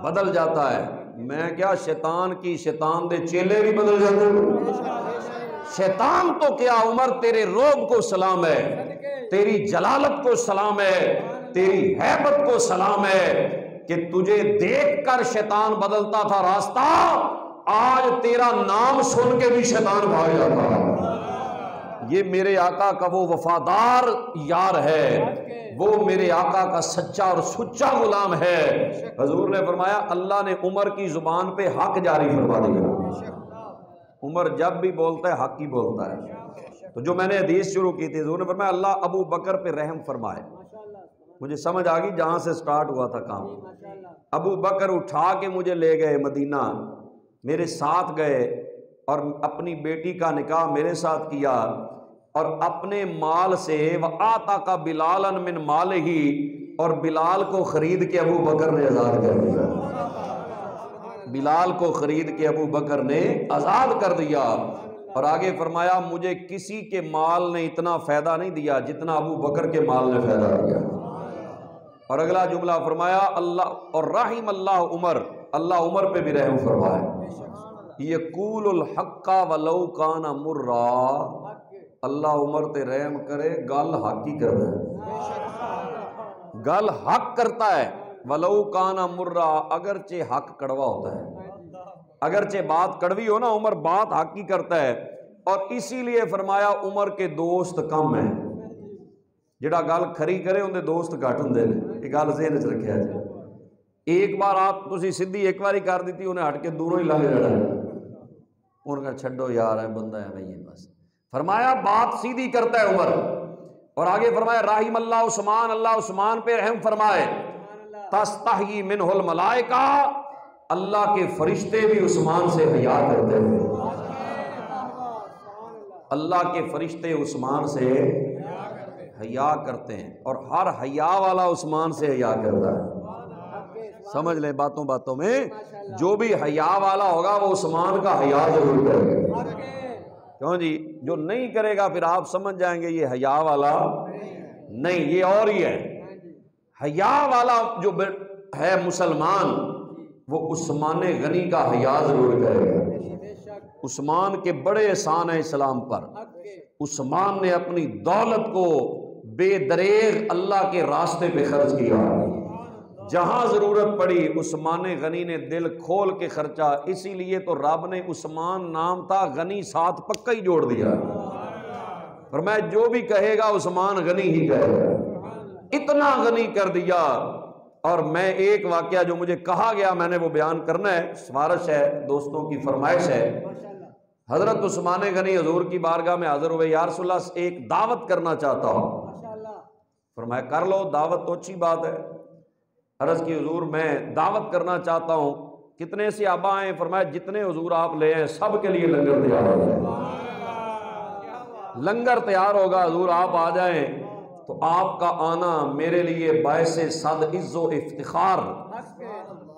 بدل جاتا ہے۔ میں کیا شیطان کی شیطان دے چیلے بھی بدل جاتے ہیں۔ شیطان تو کیا عمر تیرے روب کو سلام ہے، تیری جلالت کو سلام ہے، تیری ہیبت کو سلام ہے کہ تجھے دیکھ کر شیطان بدلتا تھا راستہ، آج تیرا نام سن کے بھی شیطان بھاگ جاتا ہے۔ یہ میرے آقا کا وہ وفادار یار ہے، وہ میرے آقا کا سچا اور سچا غلام ہے۔ حضور نے فرمایا اللہ نے عمر کی زبان پہ حق جاری فرما دیا، عمر جب بھی بولتا ہے حق ہی بولتا ہے۔ تو جو میں نے حدیث شروع کی تھی، حضور نے فرمایا اللہ ابو بکر پہ رحم فرمائے۔ مجھے سمجھ آ گئی جہاں سے سٹارٹ ہوا تھا کام۔ ابو بکر اٹھا کے مجھے لے گئے مدینہ، میرے ساتھ گئے اور اپنی بیٹی کا نکاح میرے ساتھ کیا، اور اپنے مال سے وَآتَاقَ بِلَالًا مِنْ مَالِهِ، اور بلال کو خرید کے ابو بکر نے آزاد کر دیا، بلال کو خرید کے ابو بکر نے آزاد کر دیا۔ اور آگے فرمایا مجھے کسی کے مال نے اتنا فائدہ نہیں دیا جتنا ابو بکر کے مال نے فائدہ دیا۔ اور اگلا جملہ فرمایا اللہ اور رحم اللہ عمر، اللہ عمر پہ بھی رحم فرمائے، یقول الحق ولو کان مرا، اللہ عمر تے رحم کرے، گل حق ہی کرتا ہے، گل حق کرتا ہے، ولو کان مرا، اگرچہ حق کڑوا ہوتا ہے، اگرچہ بات کڑوی ہو نا، عمر بات حق ہی کرتا ہے۔ اور اسی لیے فرمایا عمر کے دوست کم ہیں، جڑا گل کھری کرے اندے دوست گھٹ ہوندے نے، یہ گل ذہن وچ رکھیا جائے۔ ایک بار آپ تسی سیدھی ایک باری کر دیتی، انہیں ہٹ کے دوروں ہی لنگ جانا ہے، انہوں نے چھڈو یار ہے بندہ ہے بھئی بس۔ فرمایا بات سیدھی کرتا ہے عمر۔ اور آگے فرمایا رحم اللہ عثمان، اللہ عثمان پہ رحم فرمائے، تستحیی منہ الملائکہ، اللہ کے فرشتے بھی عثمان سے حیا کرتے ہیں، اللہ کے فرشتے عثمان سے حیا کرتے ہیں، اور ہر حیا والا عثمان سے حیا کرتا ہے۔ سمجھ لیں باتوں باتوں میں، جو بھی حیا والا ہوگا وہ عثمان کا حیا ضرور کرے گا، کیوں جی؟ جو نہیں کرے گا پھر آپ سمجھ جائیں گے یہ حیا والا نہیں، یہ اور ہی ہے۔ حیا والا جو ہے مسلمان، وہ عثمان غنی کا حیا ضرور کرے گا۔ عثمان کے بڑے احسان ہیں اسلام پر. عثمان نے اپنی دولت کو بے دریغ اللہ کے راستے پہ خرچ کیا. جہاں ضرورت پڑی عثمان غنی نے دل کھول کے خرچا. اسی لیے تو رب نے عثمان نام تھا، غنی ساتھ پکا ہی جوڑ دیا. فرمایا جو بھی کہے گا عثمان غنی ہی کہے گا. اتنا غنی کر دیا. اور میں ایک واقعہ جو مجھے کہا گیا میں نے وہ بیان کرنا ہے، سفارش ہے، دوستوں کی فرمائش ہے. حضرت عثمان غنی حضور کی بارگاہ میں حاضر ہوئے، یا رسول اللہ ایک دعوت کرنا چاہتا ہوں. فرمایا کر لو، دعوت تو اچھی بات ہے. عرض کی حضور میں دعوت کرنا چاہتا ہوں، کتنے سے آبا آئیں؟ فرمایا جتنے حضور آپ لے آئیں سب کے لیے لنگر تیار ہو جائے. لنگر تیار ہوگا، حضور آپ آ جائیں تو آپ کا آنا میرے لیے باعث صد عز و افتخار.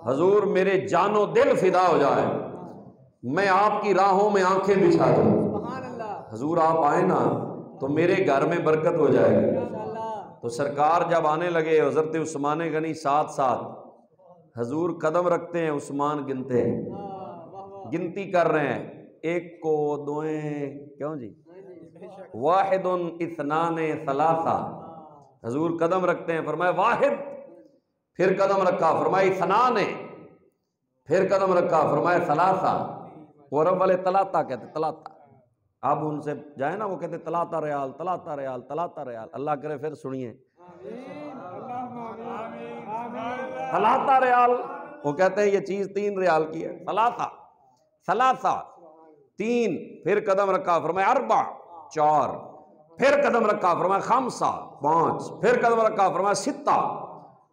حضور میرے جان و دل فدا ہو جائے، میں آپ کی راہوں میں آنکھیں بچھا دوں. حضور آپ آئیں نا تو میرے گھر میں برکت ہو جائے گی. تو سرکار جب آنے لگے حضرت عثمان غنی ساتھ ساتھ، حضور قدم رکھتے ہیں، عثمان گنتے ہیں، گنتی کر رہے ہیں، ایک کو دوئیں، کیوں جی، واحد اثنان ثلاثہ. حضور قدم رکھتے ہیں، فرمایا واحد، پھر قدم رکھا، فرمایا اثنان، پھر قدم رکھا، فرمایا ثلاثہ. وہ عرب والے تلاتا کہتے، تلاتا. آپ ان سے جائیں نا وہ کہتے تلاتا ریال، تلاتا ریال، تلاتا ریال. اللہ کرے پھر سنیے تلاتا ریال، وہ کہتے ہیں یہ چیز 3 ریال کی ہے. تلاتا، ثلاثہ 3، پھر قدم رکھا، فرمایا اربع 4، پھر قدم رکھا، فرمایا خمسہ 5، پھر قدم رکھا، فرمایا ستہ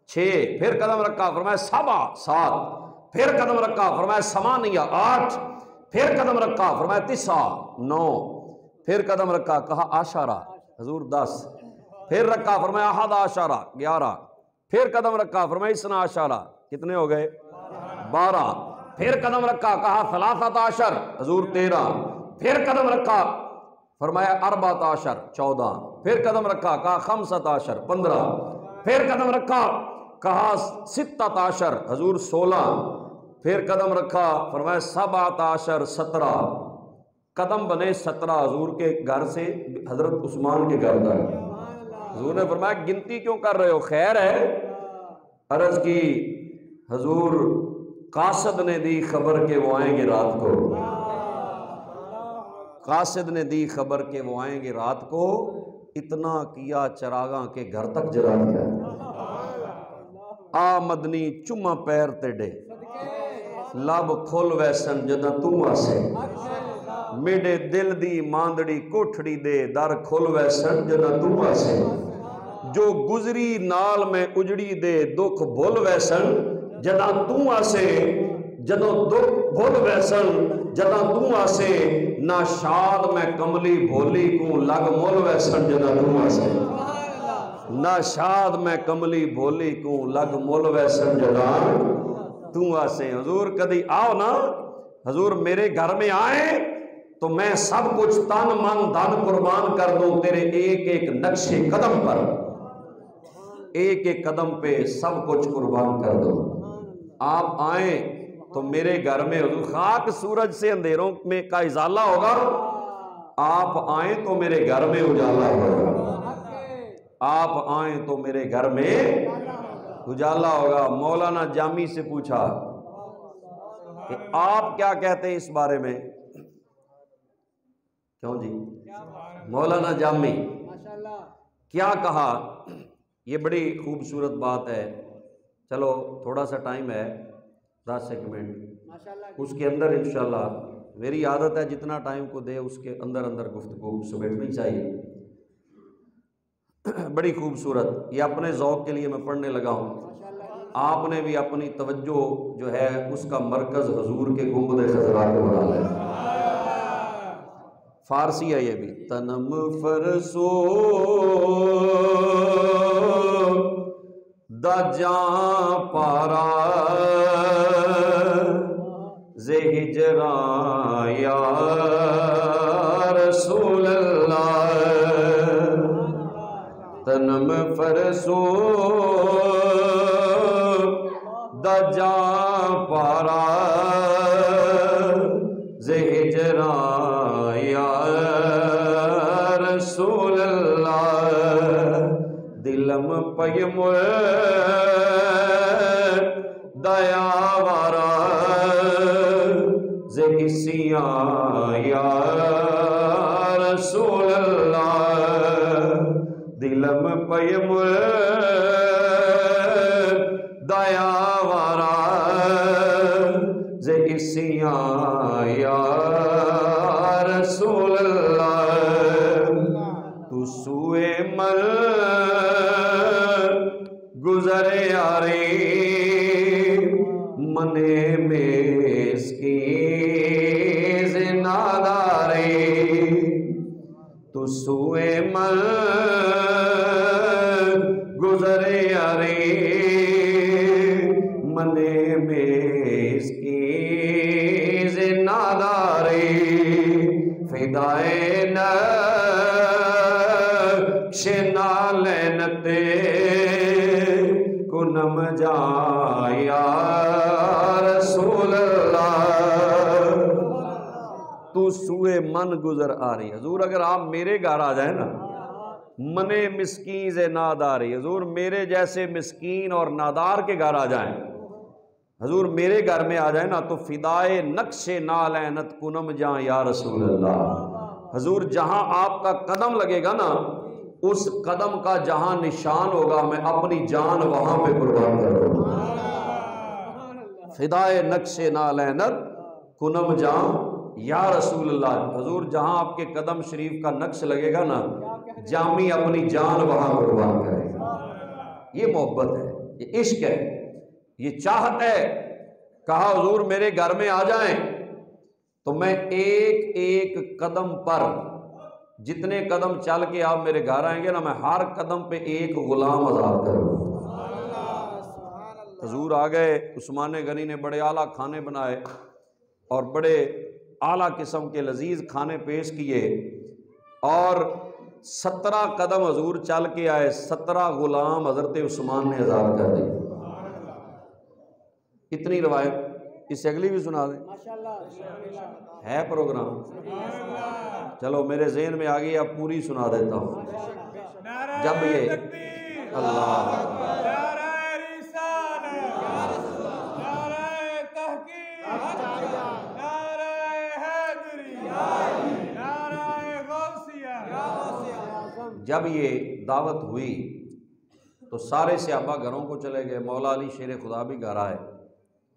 6، پھر قدم رکھا، فرمایا سبع 7، پھر قدم رکھا، فرمایا ثمانیہ 8، پھر قدم رکھا، فرمایا تسع 9، پھر قدم رکھا، کہا عشرہ، حضور 10، پھر رکھا، فرمایا احد عشرہ 11، پھر قدم رکھا، فرمایا اثنا عشرہ، کتنے ہو گئے 12، پھر قدم رکھا، کہا ثلاثۃ عشر، حضور 13، پھر قدم رکھا، فرمایا اربعۃ عشر 14، پھر قدم رکھا، کہا خمسۃ عشر 15، پھر قدم رکھا، کہا ستۃ عشر، حضور 16، پھر قدم رکھا، فرمایا سبعۃ عشر 17، قدم بنے 17 حضور کے گھر سے حضرت عثمان کے گھر تک. حضور نے فرمایا گنتی کیوں کر رہے ہو، خیر ہے؟ عرض کی حضور قاصد نے دی خبر کہ وہ آئیں گے رات کو، قاصد نے دی خبر کہ وہ آئیں گے رات کو، اتنا کیا چراغاں کے گھر تک جلا دیا. آ مدنی چما پیر تیڈے لب کھل ویسن جداں تو آسے، میڈے دل دی ماندڑی کوٹھڑی دے در کھل ویسن جداں تو آسے، جو گزری نال میں اجڑی دے دکھ بھول ویسن جداں تو آسے، جدوں دکھ بھول ویسن جداں تو آسے، نہ شاد میں کملی بھولی کو لگ مول ویسن جداں تو آسے، نہ شاد میں کملی بھولی کو لگ مول ویسن جداں تو آسے. حضور کدی آؤ نا، حضور میرے گھر میں آئیں تو میں سب کچھ تن من دھن قربان کر دوں تیرے ایک ایک نقش قدم پر، ایک ایک قدم پہ سب کچھ قربان کر دوں. آپ آئیں تو میرے گھر میں حضور خاک سورج سے اندھیروں میں کا ازالہ ہوگا، آپ آئیں تو میرے گھر میں اجالا ہوگا، آپ آئیں تو میرے گھر میں اجالا ہوگا. مولانا جامی سے پوچھا کہ آپ کیا کہتے ہیں اس بارے میں؟ کیوں جی، مولانا جامی کیا کہا؟ یہ بڑی خوبصورت بات ہے. چلو تھوڑا سا ٹائم ہے، 10 منٹ، اس کے اندر انشاءاللہ میری عادت ہے جتنا ٹائم کو دے اس کے اندر اندر گفتگو سمیٹنی چاہیے. بڑی خوبصورت، یہ اپنے ذوق کے لیے میں پڑھنے لگا ہوں. آپ نے بھی اپنی توجہ جو ہے اس کا مرکز حضور کے گنبد خضرا کو بنا لے. فارسی ہے یہ بھی. تنم فرسو دا جاں پارا زے ہجراں یا رسول اللہ، تنم فرسو دا جاں پارا زے ہجراں پیمل دیاورا زکسیاں یا رسول اللہ دلم پیمل دیاورا زکسیاں یا رسول اللہ تو سوئے مل گزرے آرے منے مسکین زنادارے تو سوئے مل گزرے آرے منے مسکین زنادارے فدائے نقش نالینتے کنم جایا رسول اللہ تو سوئے من گزر آ رہی حضور اگر آپ میرے گھر آ جائیں نا منے مسکین سے ناداری حضور میرے جیسے مسکین اور نادار کے گھر آ جائیں حضور میرے گھر میں آ جائیں نا تو فدائے نقش نالینت کنم جاں یا رسول اللہ حضور جہاں آپ کا قدم لگے گا نا اس قدم کا جہاں نشان ہوگا میں اپنی جان وہاں پہ قربان کروں فدائے نقش نالینت کنم جاں یا رسول اللہ حضور جہاں آپ کے قدم شریف کا نقش لگے گا نا جامی اپنی جان وہاں قربان کرے گا یہ محبت ہے یہ عشق ہے یہ چاہت ہے کہا حضور میرے گھر میں آ جائیں تو میں ایک ایک قدم پر جتنے قدم چل کے آپ میرے گھر آئیں گے نا میں ہر قدم پہ ایک غلام آزاد کروں حضور آ گئے عثمان غنی نے بڑے اعلیٰ کھانے بنائے اور بڑے اعلیٰ قسم کے لذیذ کھانے پیش کیے اور 17 قدم حضور چل کے آئے 17 غلام حضرت عثمان نے آزاد کر دی اتنی روایت اس سے اگلی بھی سنا دیں ہے پروگرام چلو میرے ذہن میں آ گئی اب پوری سنا دیتا ہوں جب یہ اللہ جب یہ دعوت ہوئی تو سارے صحابہ گھروں کو چلے گئے مولا علی شیر خدا بھی گھر آئے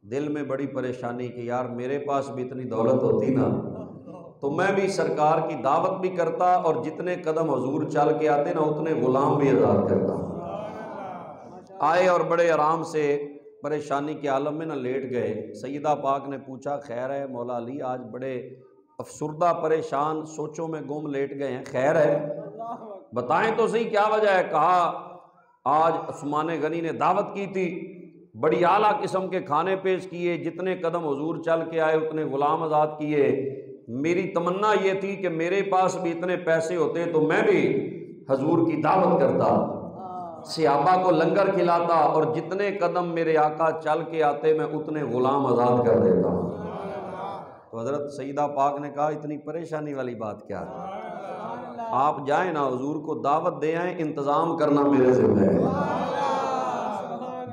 دل میں بڑی پریشانی کہ یار میرے پاس بھی اتنی دولت ہوتی نا تو میں بھی سرکار کی دعوت بھی کرتا اور جتنے قدم حضور چل کے آتے نا اتنے غلام بھی آزاد کرتا آئے اور بڑے آرام سے پریشانی کے عالم میں نہ لیٹ گئے سیدہ پاک نے پوچھا خیر ہے مولا علی آج بڑے افسردہ پریشان سوچوں میں گم لیٹ گئے ہیں خیر ہے بتائیں تو صحیح کیا وجہ ہے کہا آج عثمان غنی نے دعوت کی تھی بڑی اعلیٰ قسم کے کھانے پیش کیے جتنے قدم حضور چل کے آئے اتنے غلام آزاد کیے میری تمنا یہ تھی کہ میرے پاس بھی اتنے پیسے ہوتے تو میں بھی حضور کی دعوت کرتا صحابہ کو لنگر کھلاتا اور جتنے قدم میرے آقا چل کے آتے میں اتنے غلام آزاد کر دیتا تو حضرت سیدہ پاک نے کہا اتنی پریشانی والی بات کیا ہے آپ جائیں نا حضور کو دعوت دے آئیں انتظام کرنا میرے ذمہ ہے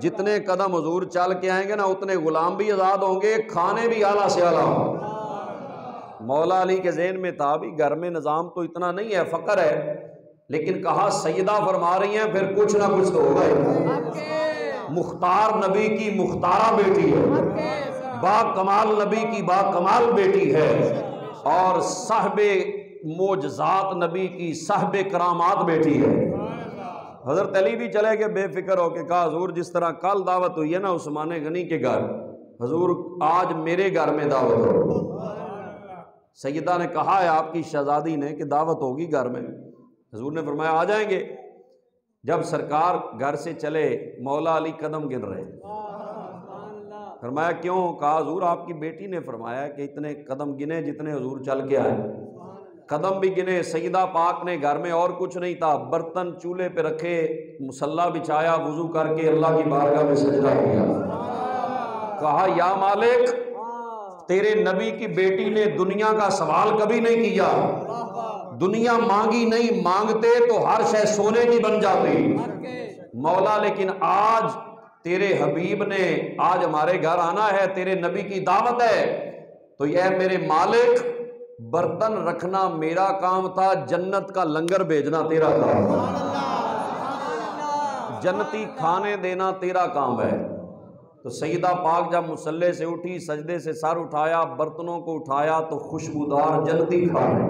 جتنے قدم حضور چل کے آئیں گے نا اتنے غلام بھی آزاد ہوں گے کھانے بھی اعلیٰ سے اعلیٰ ہوں مولا علی کے ذہن میں تھا بھی گھر میں نظام تو اتنا نہیں ہے فقر ہے لیکن کہا سیدہ فرما رہی ہیں پھر کچھ نہ کچھ تو ہوگا مختار نبی کی مختارہ بیٹی ہے با کمال نبی کی با کمال بیٹی ہے اور صاحب معجزات نبی کی صاحب کرامات بیٹی ہے حضرت علی بھی چلے گئے بے فکر ہو کے کہا حضور جس طرح کل دعوت ہوئی ہے نا عثمان غنی کے گھر حضور آج میرے گھر میں دعوت ہو سیدہ نے کہا ہے آپ کی شہزادی نے کہ دعوت ہوگی گھر میں حضور نے فرمایا آ جائیں گے جب سرکار گھر سے چلے مولا علی قدم گن رہے فرمایا کیوں کہا حضور آپ کی بیٹی نے فرمایا کہ اتنے قدم گنے جتنے حضور چل کے آئے قدم بھی گنے سیدہ پاک نے گھر میں اور کچھ نہیں تھا برتن چولہے پہ رکھے مصلی بچھایا وضو کر کے اللہ کی بارگاہ میں سجدہ کیا کہا یا مالک تیرے نبی کی بیٹی نے دنیا کا سوال کبھی نہیں کیا دنیا مانگی نہیں مانگتے تو ہر شے سونے کی بن جاتی مولا لیکن آج تیرے حبیب نے آج ہمارے گھر آنا ہے، تیرے نبی کی دعوت ہے، تو یہ میرے مالک برتن رکھنا میرا کام تھا، جنت کا لنگر بھیجنا تیرا کام تھا، جنتی کھانے دینا تیرا کام ہے۔ تو سیدہ پاک جب مصلی سے اٹھی، سجدے سے سر اٹھایا، برتنوں کو اٹھایا تو خوشبودار جنتی کھانے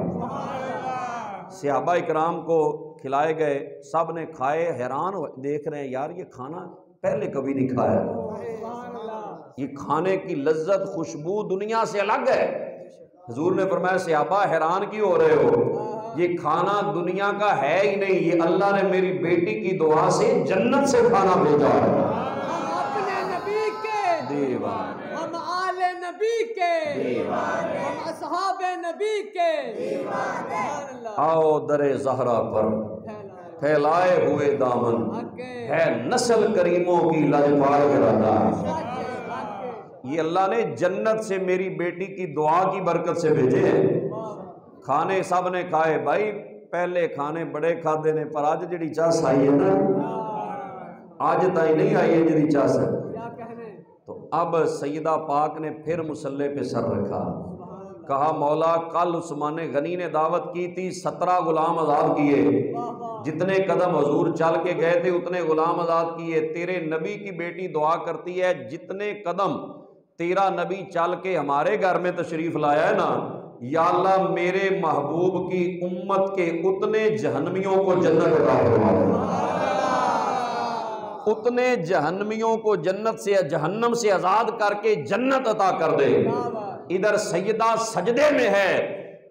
صحابہ اکرام کو کھلائے گئے، سب نے کھائے، حیران دیکھ رہے ہیں یار یہ کھانا پہلے کبھی نہیں کھایا، یہ کھانے کی لذت خوشبو دنیا سے الگ ہے۔ حضور نے فرمایا صحابہ حیران کیوں ہو رہے ہو، یہ کھانا دنیا کا ہے ہی نہیں، یہ اللہ نے میری بیٹی کی دعا سے جنت سے کھانا بھیجا ہے۔ ہم اپنے نبی کے دیوان، ہم آل نبی کے دیوان، ہم اصحاب نبی کے سبحان اللہ۔ آؤ در زہرا پر پھیلائے ہوئے دامن، ہے نسل کریموں کی لجپال گرانا۔ یہ اللہ نے جنت سے میری بیٹی کی دعا کی برکت سے بھیجے ہیں۔ کھانے سب نے کھائے، بھائی پہلے کھانے بڑے کھاتے نے، پر آج جڑی چاس آئی ہے نا، آج تائی نہیں آئی ہے جڑی چاس ہے۔ تو اب سیدہ پاک نے پھر مصلی پہ سر رکھا، کہا مولا کل عثمان غنی نے دعوت کی تھی، 17 غلام آزاد کیے، جتنے قدم حضور چل کے گئے تھے اتنے غلام آزاد کیے، تیرے نبی کی بیٹی دعا کرتی ہے جتنے قدم تیرا نبی چل کے ہمارے گھر میں تشریف لایا ہے نا، یا اللہ میرے محبوب کی امت کے اتنے جہنمیوں کو جنت عطا فرما، اتنے جہنمیوں کو جنت سے جہنم سے آزاد کر کے جنت عطا کر دے۔ ادھر سیدہ سجدے میں ہے،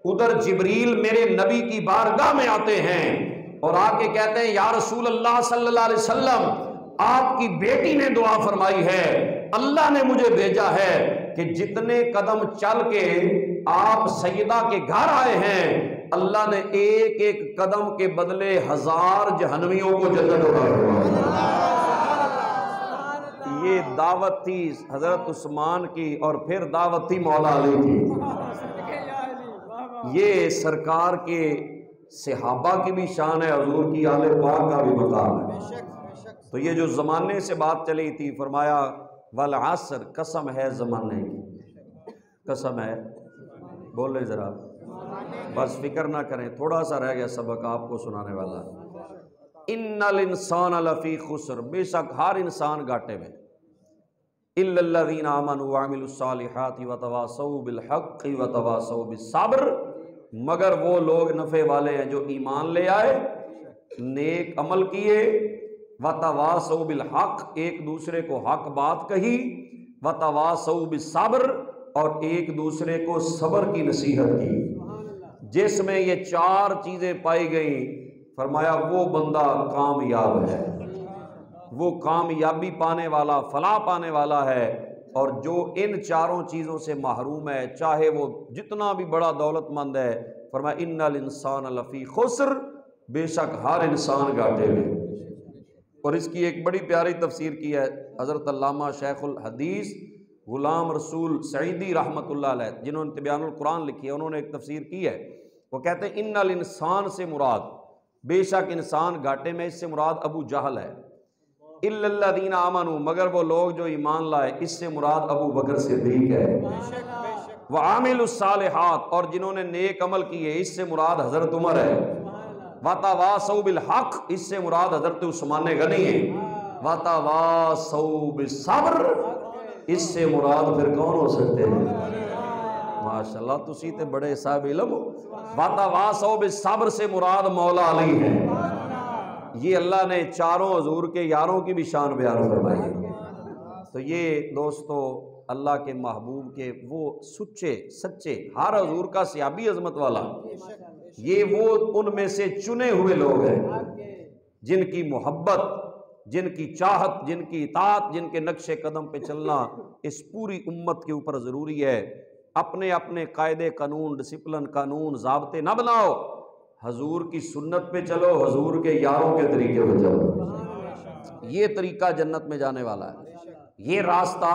ادھر جبریل میرے نبی کی بارگاہ میں آتے ہیں اور آ کے کہتے ہیں یا رسول اللہ صلی اللہ علیہ وسلم آپ کی بیٹی نے دعا فرمائی ہے، اللہ نے مجھے بھیجا ہے کہ جتنے قدم چل کے آپ سیدہ کے گھر آئے ہیں اللہ نے ایک ایک قدم کے بدلے 1000 جہنمیوں کو جنت عطا فرمائی۔ یہ دعوت تھی حضرت عثمان کی اور پھر دعوت تھی مولا علی کی، یہ سرکار کے صحابہ کی بھی شان ہے، حضور کی آل پاک کا بھی مقام ہے۔ تو یہ جو زمانے سے بات چلی تھی، فرمایا والعصر، قسم ہے زمانے کی، قسم ہے، بولے ذرا، بس فکر نہ کریں، تھوڑا سا رہ گیا سبق آپ کو سنانے والا۔ ان الانسان لفی خسر، بے شک ہر انسان گھاٹے میں، الا الذین آمنوا وعملوا الصالحات وتواصوا بالحق وتواصوا بالصبر، مگر وہ لوگ نفع والے ہیں جو ایمان لے آئے، نیک عمل کیے، وتواصوا بالحق، ایک دوسرے کو حق بات کہی، وتواصوا بالصبر، اور ایک دوسرے کو صبر کی نصیحت کی۔ جس میں یہ 4 چیزیں پائی گئیں، فرمایا وہ بندہ کامیاب ہے، وہ کامیابی پانے والا، فلاح پانے والا ہے، اور جو ان 4 چیزوں سے محروم ہے چاہے وہ جتنا بھی بڑا دولت مند ہے، فرمایا ان الانسان لفی خسر، بے شک ہر انسان گھاٹے میں۔ اور اس کی ایک بڑی پیاری تفسیر کی ہے حضرت علامہ شیخ الحدیث غلام رسول سعیدی رحمۃ اللہ علیہ، جنہوں نے تبیان القرآن لکھی ہے، انہوں نے ایک تفسیر کی ہے، وہ کہتے ہیں ان الانسان سے مراد بے شک انسان گھاٹے میں، اس سے مراد ابو جہل ہے، الا الذین آمنوا، مگر وہ لوگ جو ایمان لائے، اس سے مراد ابو بکر صدیق ہے، وعاملوا الصالحات، اور جنہوں نے نیک عمل کیے، اس سے مراد حضرت عمر ہے، وتواصوا بالحق، اس سے مراد حضرت عثمان غنی ہے، وتواصوا بالصبر، اس سے مراد پھر کون ہو سکتے ہیں؟ ماشاءاللہ تسی تے بڑے صاحب علم ہو۔ وتواصوا بالصبر سے مراد مولا علی ہے۔ یہ اللہ نے 4 حضور کے یاروں کی بھی شان بیان فرمائی ہے۔ تو یہ دوستو اللہ کے محبوب کے وہ سچے ہر حضور کا صحابی عظمت والا، یہ وہ ان میں سے چنے ہوئے لوگ ہیں جن کی محبت، جن کی چاہت، جن کی اطاعت، جن کے نقش قدم پہ چلنا اس پوری امت کے اوپر ضروری ہے۔ اپنے اپنے قاعدے قانون، ڈسپلن، قانون، ضابطے نہ بناؤ، حضور کی سنت پہ چلو، حضور کے یاروں کے طریقے پہ چلو، یہ طریقہ جنت میں جانے والا ہے، یہ راستہ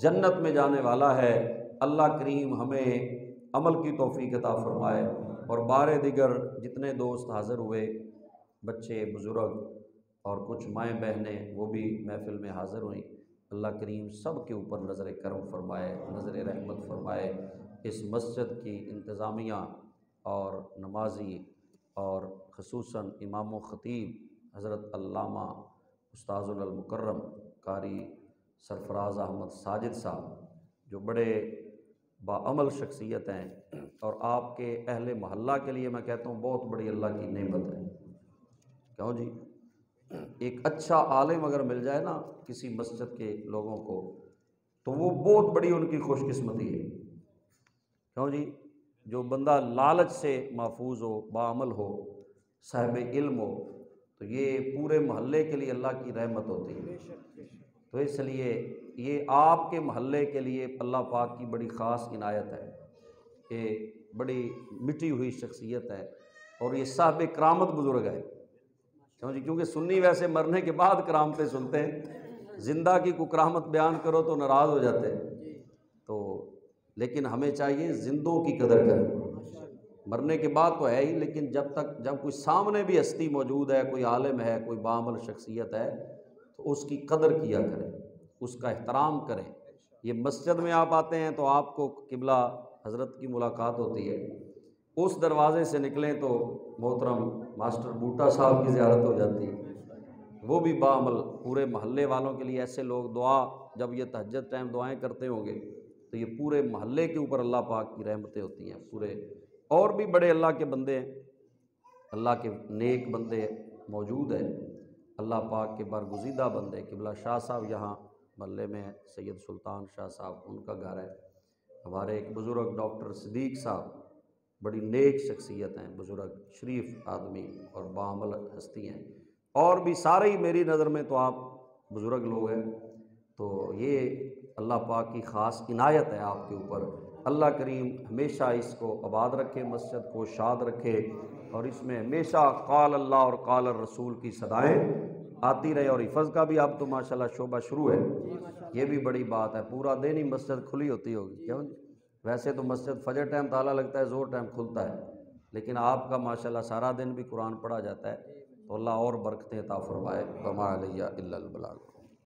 جنت میں جانے والا ہے۔ اللہ کریم ہمیں عمل کی توفیق عطا فرمائے، اور بارے دیگر جتنے دوست حاضر ہوئے، بچے، بزرگ اور کچھ مائیں بہنیں وہ بھی محفل میں حاضر ہوئیں۔ اللہ کریم سب کے اوپر نظر کرم فرمائے، نظر رحمت فرمائے۔ اس مسجد کی انتظامیہ اور نمازی اور خصوصاً امام و خطیب حضرت علامہ استاذ المکرم قاری سرفراز احمد ساجد صاحب، جو بڑے باعمل شخصیت ہیں اور آپ کے اہل محلہ کے لیے میں کہتا ہوں بہت بڑی اللہ کی نعمت ہے۔ کیوں جی؟ ایک اچھا عالم اگر مل جائے نا کسی مسجد کے لوگوں کو تو وہ بہت بڑی ان کی خوش قسمتی ہے۔ کیوں جی؟ جو بندہ لالچ سے محفوظ ہو، باعمل ہو، صاحب علم ہو، تو یہ پورے محلے کے لیے اللہ کی رحمت ہوتی ہے۔ تو اس لیے یہ آپ کے محلے کے لیے اللہ پاک کی بڑی خاص عنایت ہے، یہ بڑی مٹی ہوئی شخصیت ہے اور یہ صاحب کرامت بزرگ ہے۔ کیوں جی؟ کیونکہ سنی ویسے مرنے کے بعد کرامتیں سنتے ہیں، زندہ کی کوئی کرامت بیان کرو تو ناراض ہو جاتے ہیں۔ تو لیکن ہمیں چاہیے زندوں کی قدر کریں، مرنے کے بعد تو ہے ہی، لیکن جب کوئی سامنے بھی ہستی موجود ہے، کوئی عالم ہے، کوئی باعمل شخصیت ہے، تو اس کی قدر کیا کریں، اس کا احترام کریں۔ یہ مسجد میں آپ آتے ہیں تو آپ کو قبلہ حضرت کی ملاقات ہوتی ہے، اس دروازے سے نکلیں تو محترم ماسٹر بوٹا صاحب کی زیارت ہو جاتی ہے، وہ بھی باعمل پورے محلے والوں کے لیے ایسے لوگ دعا، جب یہ تہجد ٹائم دعائیں کرتے ہوں گے تو یہ پورے محلے کے اوپر اللہ پاک کی رحمتیں ہوتی ہیں پورے۔ اور بھی بڑے اللہ کے بندے ہیں، اللہ کے نیک بندے موجود ہیں، اللہ پاک کے برگزیدہ بندے۔ قبلہ شاہ صاحب یہاں محلے میں سید سلطان شاہ صاحب ان کا گھر ہے۔ ہمارے ایک بزرگ ڈاکٹر صدیق صاحب بڑی نیک شخصیت ہیں، بزرگ شریف آدمی اور باعمل ہستی ہیں، اور بھی سارے ہی میری نظر میں تو آپ بزرگ لوگ ہیں۔ تو یہ اللہ پاک کی خاص عنایت ہے آپ کے اوپر۔ اللہ کریم ہمیشہ اس کو آباد رکھے، مسجد کو شاد رکھے، اور اس میں ہمیشہ قال اللہ اور قال الرسول کی صدائیں آتی رہے، اور حفظ کا بھی اب تو ماشاءاللہ شعبہ شروع ہے، یہ بھی بڑی بات ہے۔ پورا دن ہی مسجد کھلی ہوتی ہوگی، کیوں؟ ویسے تو مسجد فجر ٹائم تالا لگتا ہے، زور ٹائم کھلتا ہے، لیکن آپ کا ماشاءاللہ سارا دن بھی قرآن پڑھا جاتا ہے، تو اللہ اور برکتیں عطا فرمائے۔ وما علیہ الا البلاغ۔